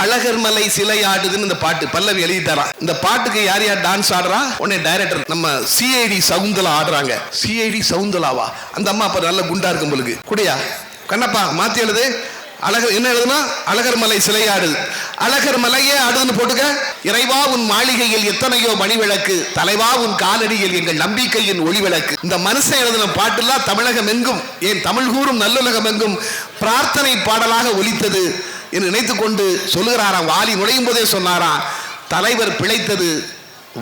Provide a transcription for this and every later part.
அழகர் மலை சிலை ஆடுதுன்னு இந்த பாட்டு பல்லவி எழுதிட்டாரா. இந்த பாட்டுக்கு யார் யார் டான்ஸ் ஆடுறா? உடனே டைரக்டர் நம்ம சிஐடி சவுந்தலா ஆடுறாங்க. சிஐடி சவுந்தலாவா? அந்த அம்மா அப்ப நல்ல குண்டா இருக்கும் பொழுது குடியா கண்ணப்பா மாத்தி எழுது. அழகர் என்ன எழுதுனா? அழகர் மலை சிலை ஆடுது. அழகர் மலையே ஆடுதுன்னு போட்டுக்க. இறைவா உன் மாளிகையில் எத்தனையோ மணிவிளக்கு, தலைவா உன் காலடியில் எங்கள் நம்பிக்கையின் ஒளிவிளக்கு. இந்த மனுஷன் எழுதின பாட்டுலாம் தமிழகம் எங்கும், ஏன் தமிழ் கூறும் நல்லுலகம் எங்கும் பிரார்த்தனை பாடலாக ஒலித்தது என்று நினைத்து கொண்டு சொல்லுகிறாராம். வாலி நுழையும் போதே சொன்னாராம், தலைவர் பிழைத்தது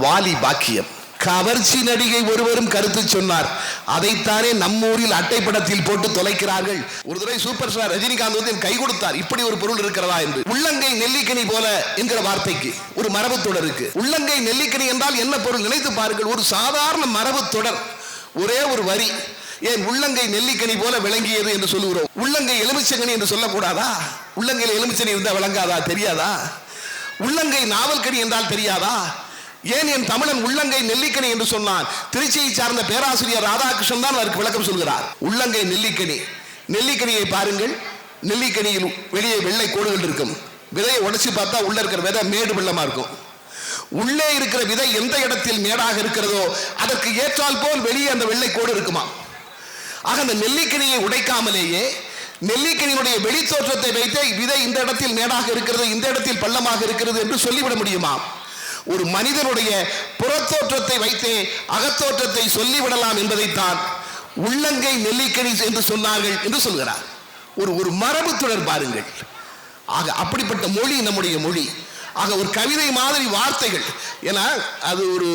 வாலி பாக்கியம். கவர்ச்சி நடிகை ஒருவரும் கருத்து சொன்னார். அதைத்தானே நம்மூரில் அட்டைப்படத்தில் போட்டு தொலைக்கிறார்கள். ஒரு தடவை சூப்பர் ஸ்டார் ரஜினிகாந்த் வந்து கை கொடுத்தார், இப்படி ஒரு பொருள் இருக்கிறதா என்று. உள்ளங்கை நெல்லிக்கனி போல என்கிற வார்த்தைக்கு ஒரு மரபு தொடர் இருக்கு. உள்ளங்கை நெல்லிக்கனி என்றால் என்ன பொருள் நினைத்து பாருங்கள். ஒரு சாதாரண மரபு தொடர், ஒரே ஒரு வரி. ஏன் உள்ளங்கை நெல்லிக்கனி போல விளங்கியது என்று சொல்லுகிறோம். உள்ளங்கை எலுமிச்சங்கனி என்று சொல்லக்கூடாதா? உள்ளங்கையில் எலுமிச்சனி இருந்தால் விளங்காதா? தெரியாதா? உள்ளங்கை நாவல்கனி என்றால் தெரியாதா? ஏன் என் தமிழன் உள்ளங்கை நெல்லிக்கனி என்று சொன்னான்? திருச்சியை சார்ந்த பேராசிரியர் ராதாகிருஷ்ணன் தான் அதற்கு விளக்கம் சொல்கிறார். உள்ளங்கை நெல்லிக்கனி, நெல்லிக்கனியை பாருங்கள். நெல்லிக்கனியில் வெளியே வெள்ளை கோடுகள் இருக்கும். விதையை உடைச்சு பார்த்தா உள்ள இருக்கிற விதை மேடு வெள்ளமா இருக்கும். உள்ளே இருக்கிற விதை எந்த இடத்தில் மேடாக இருக்கிறதோ அதற்கு ஏற்றால் போல் வெளியே அந்த வெள்ளை கோடு இருக்குமா. ஆக அந்த நெல்லிக்கனியை உடைக்காமலேயே நெல்லிக்கனியினுடைய வெளி தோற்றத்தை வைத்தே விதை இந்த இடத்தில் மேடாக இருக்கிறது, இந்த இடத்தில் பள்ளமாக இருக்கிறது என்று சொல்லிவிட முடியுமா? ஒரு மனிதனுடைய புறத்தோற்றத்தை வைத்தே அகத்தோற்றத்தை சொல்லிவிடலாம் என்பதைத்தான் உள்ளங்கை நெல்லிக்கனி என்று சொன்னார்கள் என்று சொல்கிறார். ஒரு மரபு தொடர் பாருங்கள். ஆக அப்படிப்பட்ட மொழி நம்முடைய மொழி. ஆக ஒரு கவிதை மாதிரி வார்த்தைகள், ஏன்னா அது ஒரு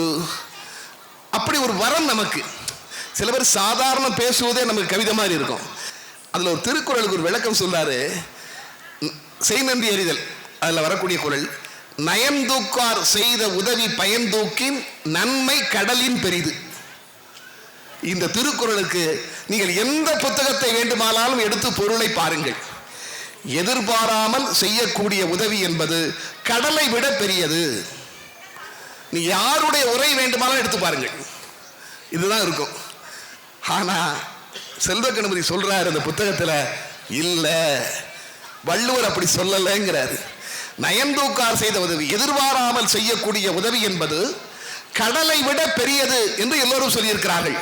அப்படி ஒரு வரம் நமக்கு. சில பேர் சாதாரண பேசுவதே நமக்கு கவிதை மாதிரி இருக்கும். அதுல ஒரு திருக்குறளுக்கு ஒரு விளக்கம் சொல்றாரு. செய்நன்றி அறிதல் அதுல வரக்கூடிய குறள், நயந்தூக்கார் செய்த உதவி பயன்தூக்கின் நன்மை கடலின் பெரிது. இந்த திருக்குறளுக்கு நீங்கள் எந்த புத்தகத்தை வேண்டுமானாலும் எடுத்து பொருளை பாருங்கள். எதிர்பாராமல் செய்யக்கூடிய உதவி என்பது கடலை விட பெரியது. நீ யாருடைய உரை வேண்டுமானாலும் எடுத்து பாருங்கள், இதுதான் இருக்கும். ஆனா செல்வ கணபதி சொல்றாரு அந்த புத்தகத்துல, இல்ல வள்ளுவர் அப்படி சொல்லலைங்கிறாரு. நயந்தூக்கார் செய்த உதவி, எதிர்பாராமல் செய்யக்கூடிய உதவி என்பது கடலை விட பெரியது என்று எல்லோரும் சொல்லியிருக்கிறார்கள்.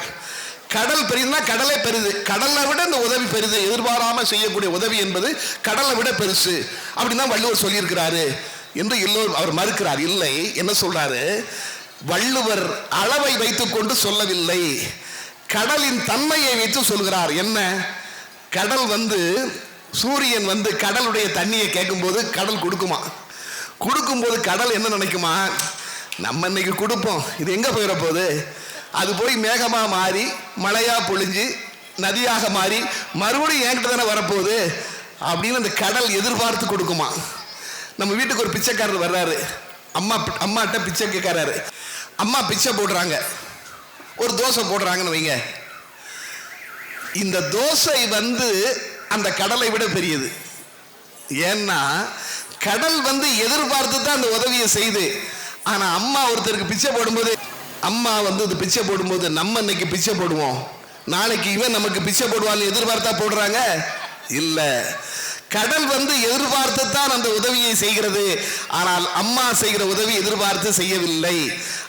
கடல் பெரியதுன்னா கடலை பெரிது, கடலை விட இந்த உதவி பெரிது. எதிர்பாராமல் செய்யக்கூடிய உதவி என்பது கடலை விட பெருசு அப்படின்னா வள்ளுவர் சொல்லியிருக்கிறாரு என்று எல்லோரும் அவர் மறுக்கிறார். இல்லை, என்ன சொல்றாரு? வள்ளுவர் அளவை வைத்துக் கொண்டு சொல்லவில்லை, கடலின் தன்மையை வைத்து சொல்கிறார். என்ன? கடல் வந்து சூரியன் வந்து கடலுடைய தண்ணியை கேட்கும் போது கடல் கொடுக்குமா? கொடுக்கும்போது கடல் என்ன நினைக்குமா? நம்ம இன்னைக்கு கொடுப்போம், இது எங்க போயிட போகுது? அது போய் மேகமா மாறி மழையா பொழிஞ்சு நதியாக மாறி மறுபடியும் என்கிட்ட தானே வரப்போகுது அப்படின்னு அந்த கடல் எதிர்பார்த்து கொடுக்குமா? நம்ம வீட்டுக்கு ஒரு பிச்சைக்காரர் வர்றாரு, அம்மாட்ட பிச்சை கேட்கறாரு. அம்மா பிச்சை போடுறாங்க, ஒரு தோசை போடுறாங்கன்னு வைங்க. இந்த தோசை வந்து அந்த கடலை விட பெரியது. ஏன்னா கடல் வந்து எதிர்பார்த்து தான் அந்த உதவியை செய்து. ஆனா அம்மா ஒருத்தருக்கு பிச்சை போடும்போது, அம்மா வந்து பிச்சை போடும்போது நம்ம இன்னைக்கு பிச்சை போடுவோம், நாளைக்கு இவன் நமக்கு பிச்சை போடுவான்னு எதிர்பார்த்தா போடுறாங்க? இல்ல, கடல் வந்து எதிர்பார்த்து தான் அந்த உதவியை செய்கிறது. ஆனால் அம்மா செய்கிற உதவி எதிர்பார்த்து செய்யவில்லை.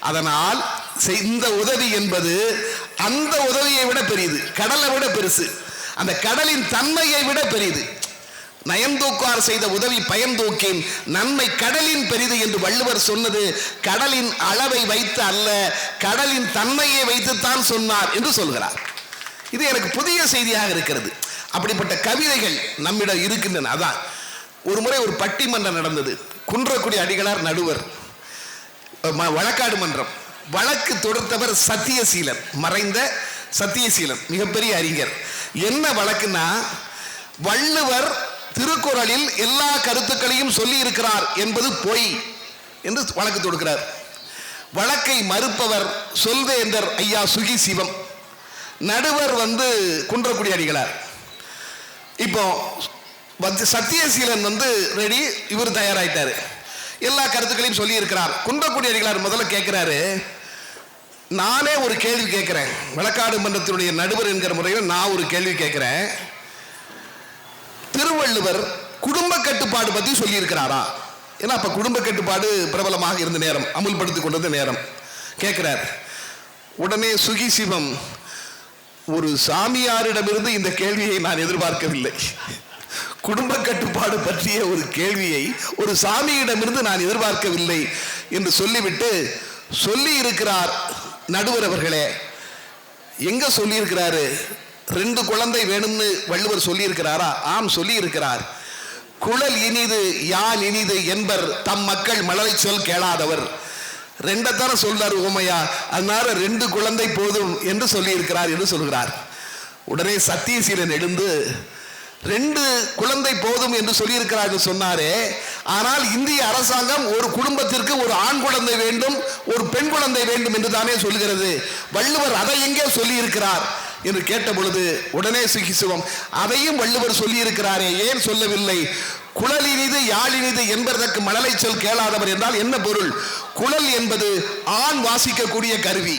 அதனால் இந்த உதவி என்பது அந்த உதவியை விட பெரியது, கடலை விட பெருசு, அந்த கடலின் தன்மையை விட பெரியது. நயந்தூக்கார் செய்த உதவி பயன்தூக்கின் நன்மை கடலின் பெரிது என்று வள்ளுவர் சொன்னது கடலின் அளவை வைத்து அல்ல, கடலின் தன்மையை வைத்துத்தான் சொன்னார் என்று சொல்கிறார். இது எனக்கு புதிய செய்தியாக இருக்கிறது. அப்படிப்பட்ட கவிதைகள் நம்மிடம் இருக்கின்றன. அதான் ஒரு முறை ஒரு பட்டிமன்றம் நடந்தது. குன்றக்குடி அடிகளார் நடுவர், வழக்காடு மன்றம். வழக்கு தொடுத்தவர் சத்தியசீலன், மறைந்த சத்தியசீலன், மிகப்பெரிய அறிஞர். என்ன வழக்குன்னா, வள்ளுவர் திருக்குறளில் எல்லா கருத்துக்களையும் சொல்லி இருக்கிறார் என்பது பொய் என்று வழக்கு தொடுக்கிறார். வழக்கை மறுப்பவர் சொல்வேந்தர் ஐயா சுகி சிவம், நடுவர் வந்து குன்றக்குடி அடிகளார். இப்போ சத்தியசீலன் வந்து ரெடி, இவர் தயாராயிட்டாரு, எல்லா கருத்துக்களையும் சொல்லி இருக்கிறார். குன்றக்குடி அடிகளார் முதல்ல கேட்கிறாரு, நானே ஒரு கேள்வி கேட்கிறேன், வழக்காடு மன்றத்தினுடைய நடுவர் என்கிற முறையில் நான் ஒரு கேள்வி கேட்கிறேன். திருவள்ளுவர் குடும்ப கட்டுப்பாடு பத்தி சொல்லி இருக்கிறாரா ஏன்னா அப்ப குடும்ப கட்டுப்பாடு பிரபலமாக இருந்த நேரம், அமுல்படுத்திக் கொண்டிருந்த நேரம். கேட்கிறார். உடனே சுகி சிவம், ஒரு சாமியாரிடமிருந்து இந்த கேள்வியை நான் எதிர்பார்க்கவில்லை. குடும்ப கட்டுப்பாடு பற்றிய ஒரு கேள்வியை ஒரு சாமியிடமிருந்து நான் எதிர்பார்க்கவில்லை என்று சொல்லிவிட்டு சொல்லி இருக்கிறார். நடுவர் அவர்களே, எங்க சொல்லி இருக்கிறாரு? 2 குழந்தை வேணும்னு வள்ளுவர் சொல்லி இருக்கிறாரா? ஆம், சொல்லி இருக்கிறார். குழல் இனிது யான் இனிது என்பர் தம் மக்கள் மழலை சொல் கேளாதவர். 2 சொல்றாரு ஓமையா, அதனால 2 குழந்தை போதும் என்று சொல்லி இருக்கிறார் என்று சொல்கிறார். உடனே சத்தியசீலன் எழுந்து 2 குழந்தை போதும் என்று சொல்லி இருக்கிறார் சொன்னாரே, ஆனால் இந்திய அரசாங்கம் ஒரு குடும்பத்திற்கு ஒரு ஆண் குழந்தை வேண்டும், ஒரு பெண் குழந்தை வேண்டும் என்று தானே சொல்கிறது. வள்ளுவர் அதை எங்கே சொல்லி இருக்கிறார் என்று கேட்ட பொழுது உடனே சுகிசிவம், அதையும் வள்ளுவர் சொல்லி இருக்கிறாரே, ஏன் சொல்லவில்லை? குழலினிது யாழினிது என்பதற்கு மழலை சொல் கேளாதவர் என்றால் என்ன பொருள்? குழல் என்பது ஆண் வாசிக்கக்கூடிய கருவி,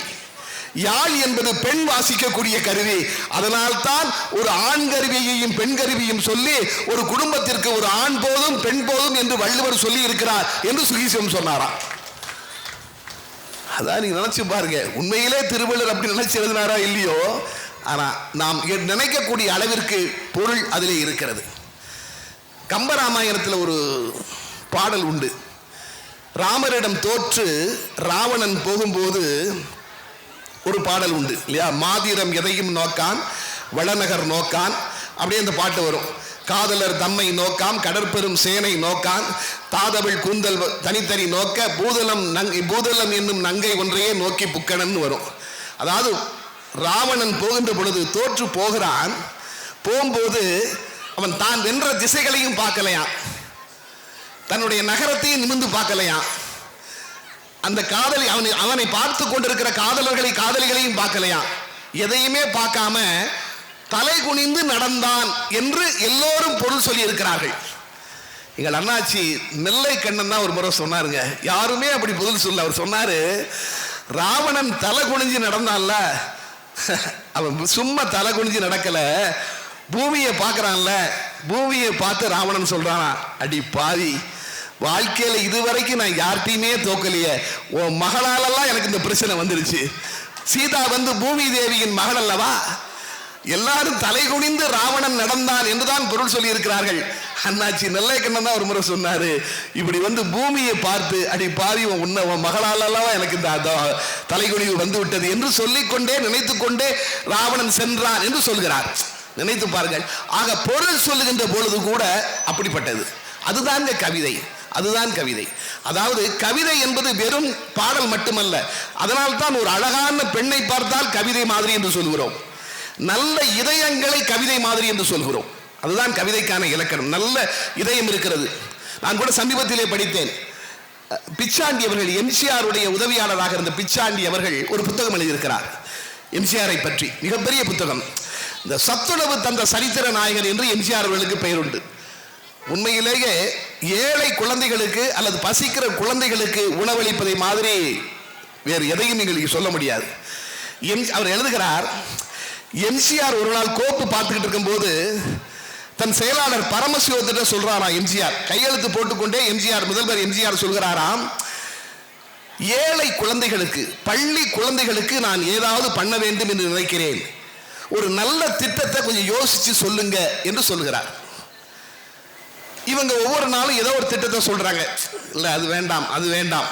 யாழ் என்பது பெண் வாசிக்கக்கூடிய கருவி. அதனால் தான் ஒரு ஆண் கருவியையும் பெண் கருவியும் சொல்லி ஒரு குடும்பத்திற்கு ஒரு ஆண் போதும் பெண் போதும் என்று வள்ளுவர் சொல்லி இருக்கிறார் என்று சுகிசிவம் சொன்னாராம். அதான் நீங்க நினைச்சு பாருங்க, உண்மையிலே திருவள்ளுவர் அப்படி நினைச்சு எழுதினாரா இல்லையோ, ஆனா நாம் நினைக்கக்கூடிய அளவிற்கு பொருள் அதிலே இருக்கிறது. கம்பராமாயணத்தில் ஒரு பாடல் உண்டு. ராமரிடம் தோற்று ராவணன் போகும்போது ஒரு பாடல் உண்டு இல்லையா? மாதிரம் எதையும் நோக்கான் வளநகர் நோக்கான், அப்படியே அந்த பாட்டு வரும். காதலர் தம்மை நோக்காம் கடற்பெரும் சேனை நோக்கான் தாதவள் கூந்தல் தனித்தனி நோக்க பூதலம் என்னும் நங்கை ஒன்றையே நோக்கி புக்கணன் வரும். அதாவது ராவணன் போகின்ற பொழுது தோற்று போகிறான். போகும்போது அவன் தான் வென்ற திசைகளையும் பார்க்கலையாம், தன்னுடைய நகரத்தையும் நிமிர்ந்து பார்க்கலையாம், அந்த காதலி அவனை பார்த்து கொண்டிருக்கிற காதலிகளையும் பார்க்கலையாம். எதையுமே பார்க்காம தலை குனிந்து நடந்தான் என்று எல்லோரும் பொருள் சொல்லி இருக்கிறார்கள். எங்கள் அண்ணாச்சி நெல்லை கண்ணன் தான் ஒரு முறை சொன்னாருங்க, யாருமே அப்படி பொருள் சொல்ல. அவர் சொன்னாரு, ராவணன் தலை குனிஞ்சு நடந்தான்ல, அவன் சும்மா தலை குனிஞ்சு நடக்கல, பூமியை பார்க்கறான்ல, பூமியை பார்த்து ராவணன் சொல்றானா, அடி பாவி, வாழ்க்கையில இதுவரைக்கும் நான் யார்கிட்டையுமே தோக்கலையே, உன் மகளாலெல்லாம் எனக்கு இந்த பிரச்சனை வந்துருச்சு. சீதா வந்து பூமி தேவியின் மகள் அல்லவா? எல்லாரும் தலை குனிந்து ராவணன் நடந்தான் என்றுதான் பொருள் சொல்லி இருக்கிறார்கள். அண்ணாச்சி நெல்லைக்கண்ணன் தான் ஒரு முறை சொன்னாரு, இப்படி வந்து பூமியை பார்த்து அடி பாவி உன் மகளாலெல்லாம் எனக்கு இந்த தலைகுனிவு வந்து விட்டது என்று சொல்லிக்கொண்டே நினைத்துக்கொண்டே ராவணன் சென்றான் என்று சொல்கிறார். நினைத்து பாருங்கள். ஆக பொருள் சொல்லுகின்ற பொழுது கூட அப்படிப்பட்டது. அதுதான் கவிதை, அதுதான் கவிதை. அதாவது கவிதை என்பது வெறும் பாடல் மட்டுமல்ல. அதனால் தான் ஒரு அழகான பெண்ணை பார்த்தால் கவிதை மாதிரி என்று சொல்கிறோம், நல்ல இதயங்களை கவிதை மாதிரி என்று சொல்கிறோம். அதுதான் கவிதைக்கான இலக்கணம். நல்ல இதயம் இருக்கிறது. நான் கூட சமீபத்திலே படித்தேன், பிச்சாண்டி அவர்கள், எம்ஜிஆருடைய உதவியாளராக இருந்த பிச்சாண்டி அவர்கள் ஒரு புத்தகம் எழுதியிருக்கிறார் எம்ஜிஆரை பற்றி, மிகப்பெரிய புத்தகம். இந்த சத்துணவு தந்த சரித்திர நாயகன் என்று எம்ஜிஆர் அவர்களுக்கு பெயர் உண்டு. உண்மையிலேயே ஏழை குழந்தைகளுக்கு அல்லது பசிக்கிற குழந்தைகளுக்கு உணவளிப்பதை மாதிரி வேறு எதையும் நீங்கள் சொல்ல முடியாது. அவர் எழுதுகிறார், எம்ஜிஆர் ஒரு நாள் கோப்பு பார்த்துக்கிட்டு இருக்கும் போது தன் செயலாளர் பரமசிவத்திட்ட சொல்றாராம். எம்ஜிஆர் கையெழுத்து போட்டுக்கொண்டே எம்ஜிஆர், முதல்வர் எம்ஜிஆர் சொல்கிறாராம், ஏழை குழந்தைகளுக்கு, பள்ளி குழந்தைகளுக்கு நான் ஏதாவது பண்ண வேண்டும் என்று நினைக்கிறேன், ஒரு நல்ல திட்டத்தை கொஞ்சம் யோசிச்சு சொல்லுங்க என்று சொல்கிறார். இவங்க ஒவ்வொரு நாளும் ஏதோ ஒரு திட்டத்தை சொல்றாங்க. இல்ல அது வேண்டாம், அது வேண்டாம்,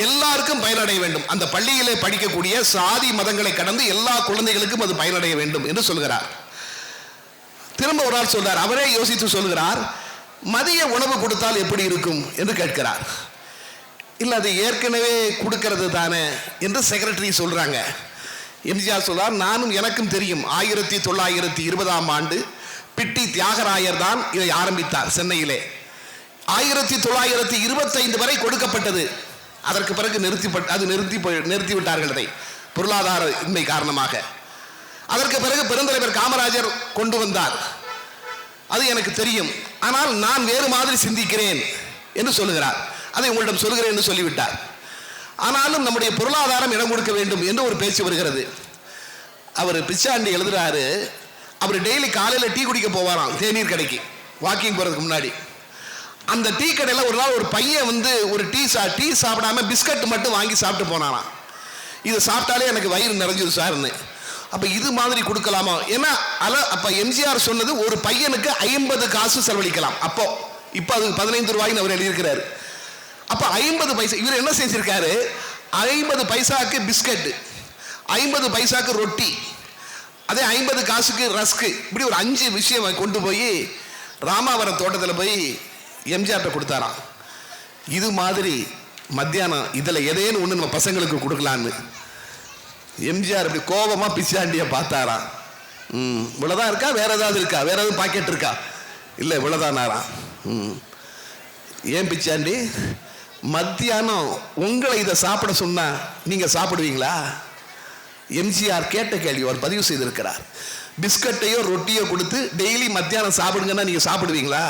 எல்லாருக்கும் பயனடைய வேண்டும், அந்த பள்ளியிலே படிக்கக்கூடிய சாதி மதங்களை கடந்து எல்லா குழந்தைகளுக்கும் அது பயனடைய வேண்டும் என்று சொல்கிறார். திரும்ப ஒரு நாள் சொல்றார், அவரே யோசித்து சொல்கிறார், மதிய உணவு கொடுத்தால் எப்படி இருக்கும் என்று கேட்கிறார். இல்ல அது ஏற்கனவே கொடுக்கிறது தானே என்று செக்ரட்டரி சொல்றாங்க. எம்ஜிஆர் சொல்றார், நானும் எனக்கும் தெரியும், 1920ஆம் ஆண்டு பிட்டி தியாகராயர் தான் இதை ஆரம்பித்தார் சென்னையிலே. 1925 வரை கொடுக்கப்பட்டது. அதற்கு பிறகு நிறுத்திவிட்டார்கள் அதை, பொருளாதார இன்மை காரணமாக. அதற்கு பிறகு பெருந்தலைவர் காமராஜர் கொண்டு வந்தார், அது எனக்கு தெரியும், ஆனால் நான் வேறு மாதிரி சிந்திக்கிறேன் என்று சொல்லுகிறார். அதை உங்களிடம் சொல்கிறேன் என்று சொல்லிவிட்டார். ஆனாலும் நம்முடைய பொருளாதாரம் இடம் கொடுக்க வேண்டும் என்று ஒரு பேச்சு வருகிறது. அவர் பிச்சாண்டி எழுதுறாரு, அவர் டெய்லி காலையில் டீ குடிக்க போவாராம் தேநீர் கடைக்கு, வாக்கிங் போறதுக்கு முன்னாடி. அந்த டீ கடையில் ஒரு நாள் ஒரு பையன் வந்து ஒரு டீ சாப்பிடாம பிஸ்கட் மட்டும் வாங்கி சாப்பிட்டு போனானாம். இதை சாப்பிட்டாலே எனக்கு வயிறு நிறைஞ்சது சார்னு. அப்போ இது மாதிரி கொடுக்கலாமா? ஏன்னா அப்போ எம்ஜிஆர் சொன்னது ஒரு பையனுக்கு 50 காசு செலவழிக்கலாம். இப்போ அது 15 ரூபாய்ன்னு அவர் எழுதியிருக்கிறாரு. அப்போ 50 பைசா இவர் என்ன செஞ்சிருக்காரு? 50 பைசாக்கு பிஸ்கட், 50 பைசாக்கு ரொட்டி, அதே 50 காசுக்கு ரஸ்க்கு, இப்படி ஒரு 5 விஷயம் கொண்டு போய் ராமாவரம் தோட்டத்தில் போய் எம்ஜிஆர்ட்ட கொடுத்தாராம். இது மாதிரி மத்தியானம் இதில் எதையேன்னு ஒன்று நம்ம பசங்களுக்கு கொடுக்கலான்னு எம்ஜிஆர் இப்படி கோபமாக பிச்சாண்டியை பார்த்தாராம். இவ்வளோதான் இருக்கா, வேற ஏதாவது இருக்கா, வேற ஏதாவது பாக்கெட் இருக்கா? இல்லை இவ்வளோதானாராம். ஏன் பிச்சாண்டி, மத்தியானம் உங்களை இதை சாப்பிட சொன்னா நீங்க சாப்பிடுவீங்களா? எம்ஜிஆர் கேட்ட கேள்வி அவர் பதிவு செய்திருக்கிறார். பிஸ்கட்டையோ ரொட்டியோ கொடுத்து டெய்லி மத்தியானம் சாப்பிடுங்கன்னா நீங்க சாப்பிடுவீங்களா?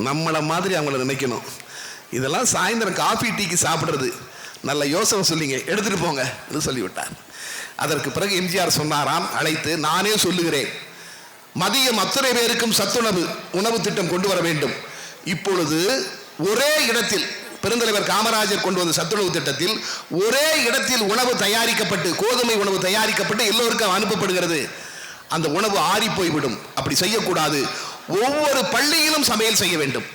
நம்மளை மாதிரி அவங்கள நினைக்கணும். இதெல்லாம் சாயந்தரம் காஃபி டீக்கு சாப்பிடுறது. நல்ல யோசனை சொல்லிங்க, எடுத்துட்டு போங்க என்று சொல்லிவிட்டார். அதற்கு பிறகு எம்ஜிஆர் சொன்னாராம், அழைத்து, நானே சொல்லுகிறேன், மதியம் அத்தனை பேருக்கும் உணவு திட்டம் கொண்டு வர வேண்டும். இப்பொழுது ஒரே இடத்தில் பெருந்தலைவர் காமராஜர் கொண்டு வந்த சத்துணவு திட்டத்தில் ஒரே இடத்தில் உணவு தயாரிக்கப்பட்டு, கோதுமை உணவு தயாரிக்கப்பட்டு எல்லோருக்கும் அனுப்பப்படுகிறது. அந்த உணவு ஆறி போய்விடும். அப்படி செய்யக்கூடாது. ஒவ்வொரு பள்ளியிலும் சமையல் செய்ய வேண்டும்.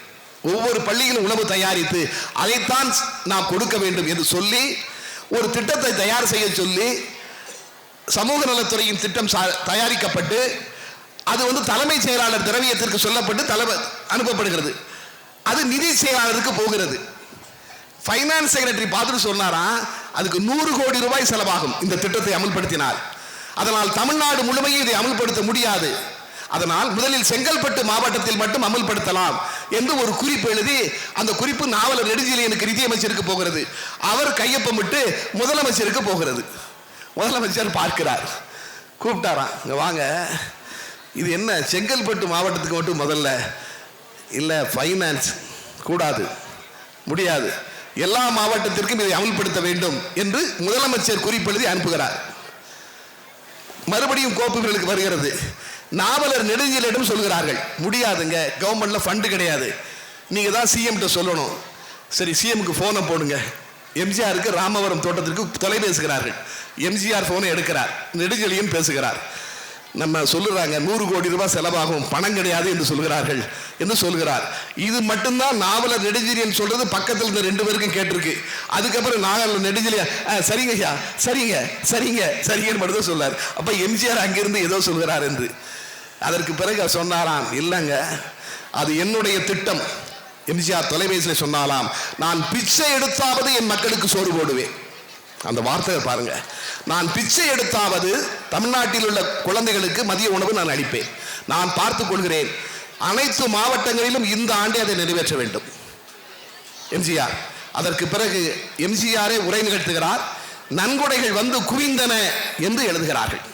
ஒவ்வொரு பள்ளியிலும் உணவு தயாரித்து அதைத்தான் நாம் கொடுக்க வேண்டும் என்று சொல்லி ஒரு திட்டத்தை தயார் செய்ய சொல்லி சமூக நலத்துறையின் திட்டம் தயாரிக்கப்பட்டு அது வந்து தலைமை செயலாளர் திரவியத்திற்கு சொல்லப்பட்டு அனுப்பப்படுகிறது. அது நிதி செயலாளருக்கு போகிறது. ஃபைனான்ஸ் செக்ரட்டரி பார்த்துட்டு சொன்னாராம், அதுக்கு 100 கோடி ரூபாய் செலவாகும் இந்த திட்டத்தை அமல்படுத்தினால். அதனால் தமிழ்நாடு முழுமையும் இதை அமல்படுத்த முடியாது. அதனால் முதலில் செங்கல்பட்டு மாவட்டத்தில் மட்டும் அமல்படுத்தலாம் என்று ஒரு குறிப்பு எழுதி, அந்த குறிப்பு நாவலர் நெடுஞ்செழியனுக்கு நிதியமைச்சருக்கு போகிறது. அவர் கையொப்பமிட்டு முதலமைச்சருக்கு போகிறது. முதலமைச்சர் பார்க்கிறார், கூப்பிட்டாராம், இங்க வாங்க, இது என்ன செங்கல்பட்டு மாவட்டத்துக்கு மட்டும் முதல்ல இல்லை, ஃபைனான்ஸ் கூடாது, முடியாது, எல்லா மாவட்டத்திற்கும் இதை அமல்படுத்த வேண்டும் என்று முதலமைச்சர் குறிப்பெழுதி அனுப்புகிறார். மறுபடியும் கோப்புகளுக்கு வருகிறது. நாவலர் நெடுஞ்செழியனிடம் சொல்கிறார்கள், முடியாதுங்க, கவர்மெண்ட்ல ஃபண்டு கிடையாது, நீங்க தான் சிஎம் சொல்லணும். சரி, சிஎம்க்கு போனை போடுங்க. எம்ஜிஆருக்கு ராமவரம் தோட்டத்திற்கு தொலைபேசுகிறார்கள். எம்ஜிஆர் போனை எடுக்கிறார், நெடுஞ்செழியன் பேசுகிறார். நம்ம சொல்லுறாங்க 100 கோடி ரூபாய் செலவாகும், பணம் கிடையாது என்று சொல்கிறார்கள் என்று சொல்கிறார். இது மட்டும்தான் நாவலர் நெடுஞ்செழியன் சொல்றது பக்கத்தில் இருந்த 2 பேருக்கும் கேட்டிருக்கு. அதுக்கப்புறம் நாவலர் நெடுஞ்செழியன் சரிங்க ஐயா, சரிங்க சரிங்க சரிங்கன்னு மட்டும் சொல்லார். அப்ப எம்ஜிஆர் அங்கிருந்து ஏதோ சொல்கிறார் என்று. அதற்கு பிறகு சொன்னாராம், இல்லைங்க, அது என்னுடைய திட்டம். எம்ஜிஆர் தொலைபேசியில் சொன்னாலாம், நான் பிச்சை எடுத்தாவது என் மக்களுக்கு சோறு போடுவேன். அந்த வார்த்தையை பாருங்க, நான் பிச்சை எடுத்தாவது தமிழ்நாட்டில் உள்ள குழந்தைகளுக்கு மதிய உணவு நான் அளிப்பேன், நான் பார்த்துக் கொள்கிறேன். அனைத்து மாவட்டங்களிலும் இந்த ஆண்டே அதை நிறைவேற்ற வேண்டும் எம்ஜிஆர். அதற்கு பிறகு எம்ஜிஆரே உரை நிகழ்த்துகிறார். நன்கொடைகள் வந்து குவிந்தன என்று எழுதுகிறார்கள்.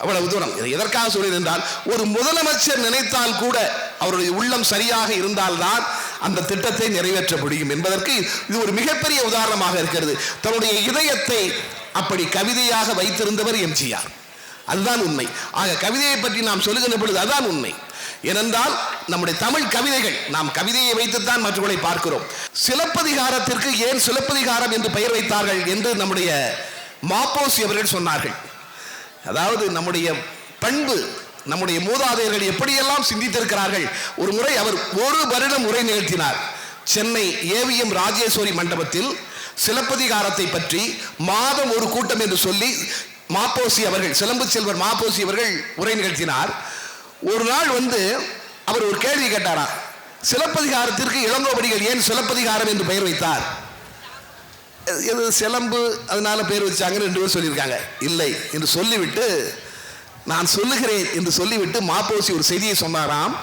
அவ்வளவு தூரம். எதற்காக சொல்கிறேன் என்றால், ஒரு முதலமைச்சர் நினைத்தால் கூட அவருடைய உள்ளம் சரியாக இருந்தால்தான் அந்த திட்டத்தை நிறைவேற்ற முடியும் என்பதற்கு இது ஒரு மிகப்பெரிய உதாரணமாக இருக்கிறது. தன்னுடைய இதயத்தை அப்படி கவிதையாக வைத்திருந்தவர் எம்ஜிஆர். அதுதான் உண்மை. ஆக கவிதையை பற்றி நாம் சொல்லுகின்ற பொழுது அதுதான் உண்மை. ஏனென்றால் நம்முடைய தமிழ் கவிதைகள், நாம் கவிதையை வைத்துத்தான் மற்றவர்களை பார்க்கிறோம். சிலப்பதிகாரத்திற்கு ஏன் சிலப்பதிகாரம் என்று பெயர் வைத்தார்கள் என்று நம்முடைய மாப்போசி அவர்கள் சொன்னார்கள். அதாவது நம்முடைய பண்பு, நம்முடைய மூதாதையர்கள் எப்படியெல்லாம் சிந்தித்திருக்கிறார்கள். ஒரு முறை அவர் 1 வருடம் உரை நிகழ்த்தினார். சென்னை ஏவிஎம் ராஜேஸ்வரி மண்டபத்தில் சிலப்பதிகாரத்தை பற்றி மாதம் ஒரு கூட்டம் என்று சொல்லி மாப்போசி அவர்கள், சிலம்பு செல்வர் மாப்போசி அவர்கள் உரை நிகழ்த்தினார். ஒரு நாள் வந்து அவர் ஒரு கேள்வி கேட்டாராம், சிலப்பதிகாரத்திற்கு இளங்கோவடிகள் ஏன் சிலப்பதிகாரம் என்று பெயர் வைத்தார்? எது சிலம்பு அதனால பேர் வச்சாங்க 2 பேர் சொல்லியிருக்காங்க. இல்லை என்று சொல்லிவிட்டு, நான் சொல்லுகிறேன் என்று சொல்லிவிட்டு மாப்போசி ஒரு செய்தியை சொன்னாராம்.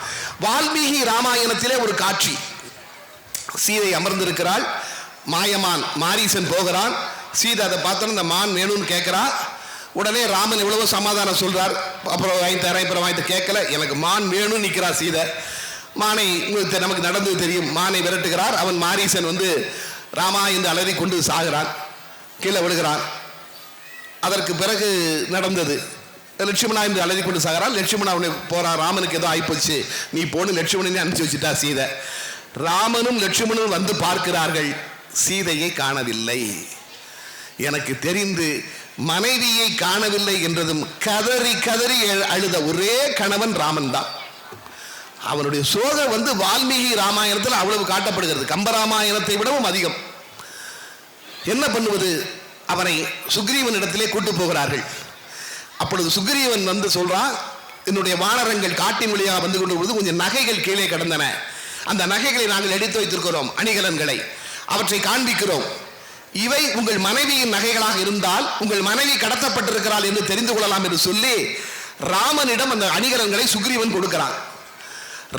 வால்மீகி ராமாயணத்திலே ஒரு காட்சி, சீதை அமர்ந்திருக்கிறாள், மாயமான் மாரீசன் போகிறான், சீதை அதை பார்த்தோன்னு இந்த மான் வேணும்னு கேட்கிறா. உடனே ராமன் எவ்வளவோ சமாதானம் சொல்றார், அப்புறம் வாங்கி கேட்கல, எனக்கு மான் வேணும்னு நிற்கிறார் சீதை. மானை நமக்கு நடந்தது தெரியும், மானை விரட்டுகிறார். அவன் மாரீசன் வந்து ராமா என்று அலறி கொண்டு சாகிறான், கீழே விடுகிறான். அதற்கு பிறகு நடந்தது, லட்சுமணா என்று அழைத்து கொண்டு சாகிறான். லட்சுமணா அவனை போறான், ராமனுக்கு ஏதோ ஆயிப்போச்சு, நீ போன்னு லட்சுமணனை அனுப்பிச்சு வச்சுட்டா சீதை. ராமனும் லட்சுமணனும் வந்து பார்க்கிறார்கள், சீதையை காணவில்லை. எனக்கு தெரிந்து மனைவியை காணவில்லை என்றதும் கதறி கதறி அழுத ஒரே கணவன் ராமன் தான். அவனுடைய சோகம் வந்து வால்மீகி ராமாயணத்தில் அவ்வளவு காட்டப்படுகிறது, கம்பராமாயணத்தை விடவும் அதிகம். என்ன பண்ணுவது? அவனை சுக்ரீவன் இடத்திலே கூட்டு போகிறார்கள். அப்பொழுது சுக்ரீவன் வந்து சொல்றான், என்னுடைய வானரங்கள் காட்டின் வழியாக வந்து கொண்டு வருவது கொஞ்சம் நகைகள் கீழே கிடந்தன, அந்த நகைகளை நாங்கள் எடுத்து வைத்திருக்கிறோம், அணிகலன்களை அவற்றை காண்பிக்கிறோம். இவை உங்கள் மனைவியின் நகைகளாக இருந்தால் உங்கள் மனைவி கடத்தப்பட்டிருக்கிறாள் என்று தெரிந்து கொள்ளலாம் என்று சொல்லி ராமனிடம் அந்த அணிகலன்களை சுக்ரீவன் கொடுக்கிறான்.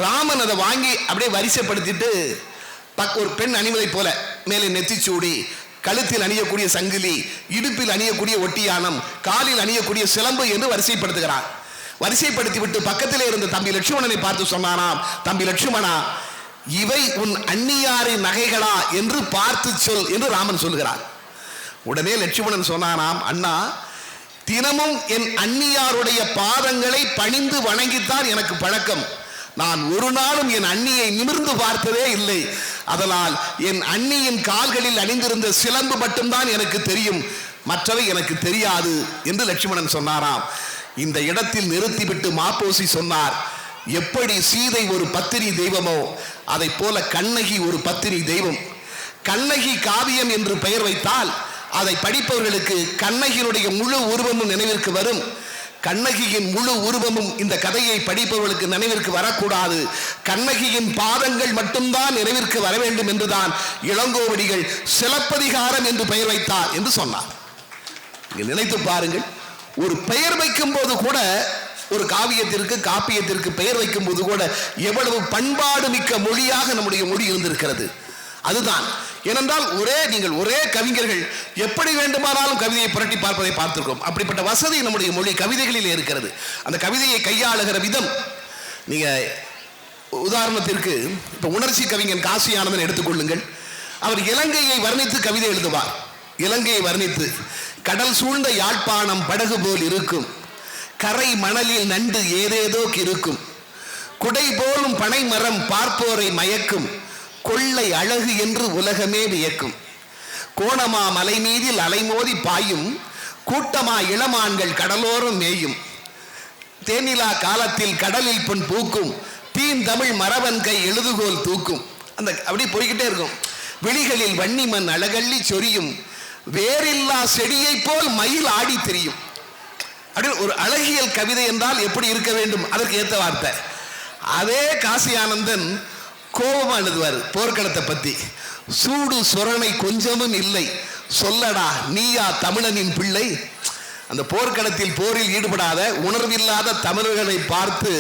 ராமன் அதை வாங்கி அப்படியே வரிசைப்படுத்திட்டு ஒரு பெண் அணிவதை போல மேலே நெத்திச்சூடி, கழுத்தில் அணியக்கூடிய சங்கிலி, இடுப்பில் அணியக்கூடிய ஒட்டியானம், காலில் அணியக்கூடிய சிலம்பு என்று வரிசைப்படுத்துகிறான். வரிசைப்படுத்தி விட்டு பக்கத்திலே இருந்த தம்பி லட்சுமணனை பார்த்து சொன்னானாம், தம்பி லட்சுமணா, இவை உன் அந்நியாரின் நகைகளா என்று பார்த்து சொல் என்று ராமன் சொல்கிறான். உடனே லட்சுமணன் சொன்னானாம், அண்ணா, தினமும் என் அந்நியாருடைய பாதங்களை பணிந்து வணங்கித்தான் எனக்கு பழக்கம். நான் ஒரு நாளும் என் அண்ணியை நிமிர்ந்து பார்த்ததே இல்லை. அதனால் என் அண்ணியின் கால்களில் அணிந்திருந்த சிலம்பு மட்டும்தான் எனக்கு தெரியும், மற்றவை எனக்கு தெரியாது என்று லட்சுமணன் சொன்னாராம். இந்த இடத்தில் நிறுத்திவிட்டு மாப்போசி சொன்னார், எப்படி சீதை ஒரு பத்தினி தெய்வமோ அதை போல கண்ணகி ஒரு பத்தினி தெய்வம். கண்ணகி காவியம் என்று பெயர் வைத்தால் அதை படிப்பவர்களுக்கு கண்ணகியினுடைய முழு உருவமும் நினைவிற்கு வரும். கண்ணகியின் முழு உருவமும் இந்த கதையை படிப்பவர்களுக்கு நினைவிற்கு வரக்கூடாது, கண்ணகியின் பாதங்கள் மட்டும்தான் நினைவிற்கு வர வேண்டும் என்றுதான் இளங்கோவடிகள் சிலப்பதிகாரம் என்று பெயர் வைத்தார் என்று சொன்னார். நினைத்து பாருங்கள், ஒரு பெயர் வைக்கும் போது கூட, ஒரு காவியத்திற்கு காப்பியத்திற்கு பெயர் வைக்கும் போது கூட எவ்வளவு பண்பாடு மிக்க மொழியாக நம்முடைய மொழி இருந்திருக்கிறது. அதுதான் ஏனென்றால் நீங்கள் ஒரே கவிஞர்கள் எப்படி வேண்டுமானாலும் கவிதையை புரட்டி பார்ப்பதை பார்த்திருக்கோம். அப்படிப்பட்ட வசதி நம்முடைய மொழி கவிதைகளில் இருக்கிறது. அந்த கவிதையை கையாளுகிற விதம், நீங்க உதாரணத்திற்கு இப்ப உணர்ச்சி கவிஞன் காசி ஆனந்தன் எடுத்துக்கொள்ளுங்கள். அவர் இலங்கையை வர்ணித்து கவிதை எழுதுவார். இலங்கையை வர்ணித்து, கடல் சூழ்ந்த யாழ்ப்பாணம் படகு போல் இருக்கும், கரை மணலில் நண்டு ஏதேதோ இருக்கும், குடை போலும் பனை மரம் பார்ப்போரை மயக்கும், கொள்ளை அழகு என்று உலகமே வியக்கும், கோணமா மலை மீதில் அலைமோதி பாயும், கூட்டமா இளமான்கள் கடலோரம் மேயும், தேனிலா காலத்தில் கடலில் பொன் பூக்கும், தீன் தமிழ் மரவன் கை எழுதுகோல் தூக்கும். அந்த அப்படி போய்கிட்டே இருக்கும். விழிகளில் வன்னிமண் அழகள்ளி சொரியும், வேறில்லா செடியை போல் மயில் ஆடி தெரியும். அப்படி ஒரு அழகியல் கவிதை என்றால் எப்படி இருக்க வேண்டும், அதற்கு ஏற்ற வார்த்தை. அதே காசி ஆனந்தன் கோபமா எழுதுவார் போர்க்களத்தை பத்தி. சூடு சொரணை கொஞ்சமும் இல்லை, சொல்லடா நீயா தமிழனின் பிள்ளை. அந்த போர்க்களத்தில் போரில் ஈடுபடாத உணர்வில்லாத தமிழர்களை பார்த்து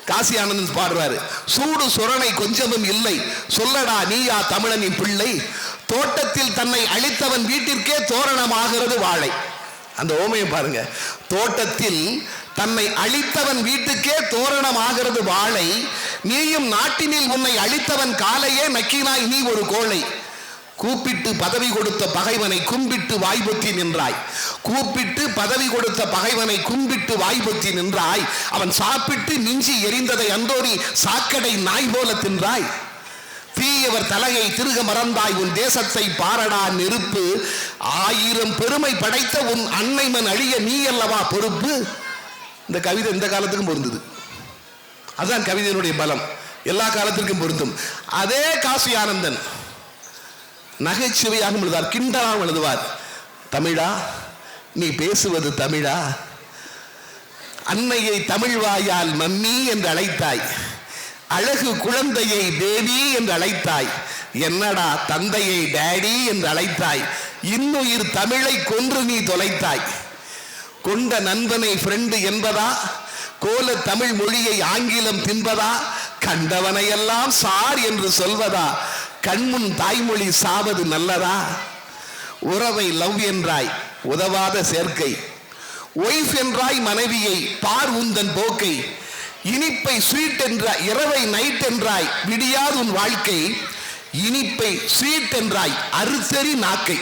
காசி ஆனந்தன் பாடுறாரு, சூடு சொரணை கொஞ்சமும் இல்லை, சொல்லடா நீயா தமிழனின் பிள்ளை. தோட்டத்தில் தன்னை அழித்தவன் வீட்டிற்கே தோரணமாகிறது வாழை. அந்த ஓமையை பாருங்க, தோட்டத்தில் தன்னை அழித்தவன் வீட்டுக்கே தோரணமாகிறது வாழை, நீயும் நாட்டினில் உன்னை அழித்தவன் காலையே நக்கினாய் நீ ஒரு கோழை. கூப்பிட்டு பதவி கொடுத்த பகைவனை கும்பிட்டு வாய்பொத்தி நின்றாய், கூப்பிட்டு பதவி கொடுத்த பகைவனை கும்பிட்டு வாய்பொத்தி நின்றாய், அவன் சாப்பிட்டு மிஞ்சி எரிந்ததை அந்தோரி சாக்கடை நாய் போல தின்றாய். தீயவர் தலையை திருக மறந்தாய், உன் தேசத்தை பாரடா நெருப்பு, 1000 பெருமை படைத்த உன் அன்னைமன் அழிய நீ அல்லவா பொறுப்பு. இந்த கவிதை இந்த காலத்துக்கும் பொருந்தது. அதுதான் கவிதையினுடைய பலம், எல்லா காலத்திற்கும் பொருந்தும். அதே காசி ஆனந்தன் நகைச்சுவையாக எழுதுவார், கிண்டலாக எழுதுவார். தமிழா நீ பேசுவது தமிழா, அன்னையை தமிழ் வாயால் மம்மி என்று அழைத்தாய், அழகு குழந்தையை பேபி என்று அழைத்தாய், என்னடா தந்தையை டேடி என்று அழைத்தாய், இன்னுயிர் தமிழை கொன்று நீ தொலைத்தாய். கொண்ட நண்பனை ஃப்ரெண்டு என்பதா, கோல தமிழ் மொழியை ஆங்கிலம் தின்பதா, கண்டவனையெல்லாம் சார் என்று சொல்வதா, கண்முன் தாய்மொழி சாவது நல்லதா. உறவை லவ் என்றாய் உதவாத சேர்க்கை, ஒய்ஃப் என்றாய் மனைவியை பார் உந்தன் போக்கை, இனிப்பை ஸ்வீட் என்ற இரவை நைட் என்றாய் விடியாது உன் வாழ்க்கை, இனிப்பை ஸ்வீட் என்றாய் அறுத்தெறி நாக்கை.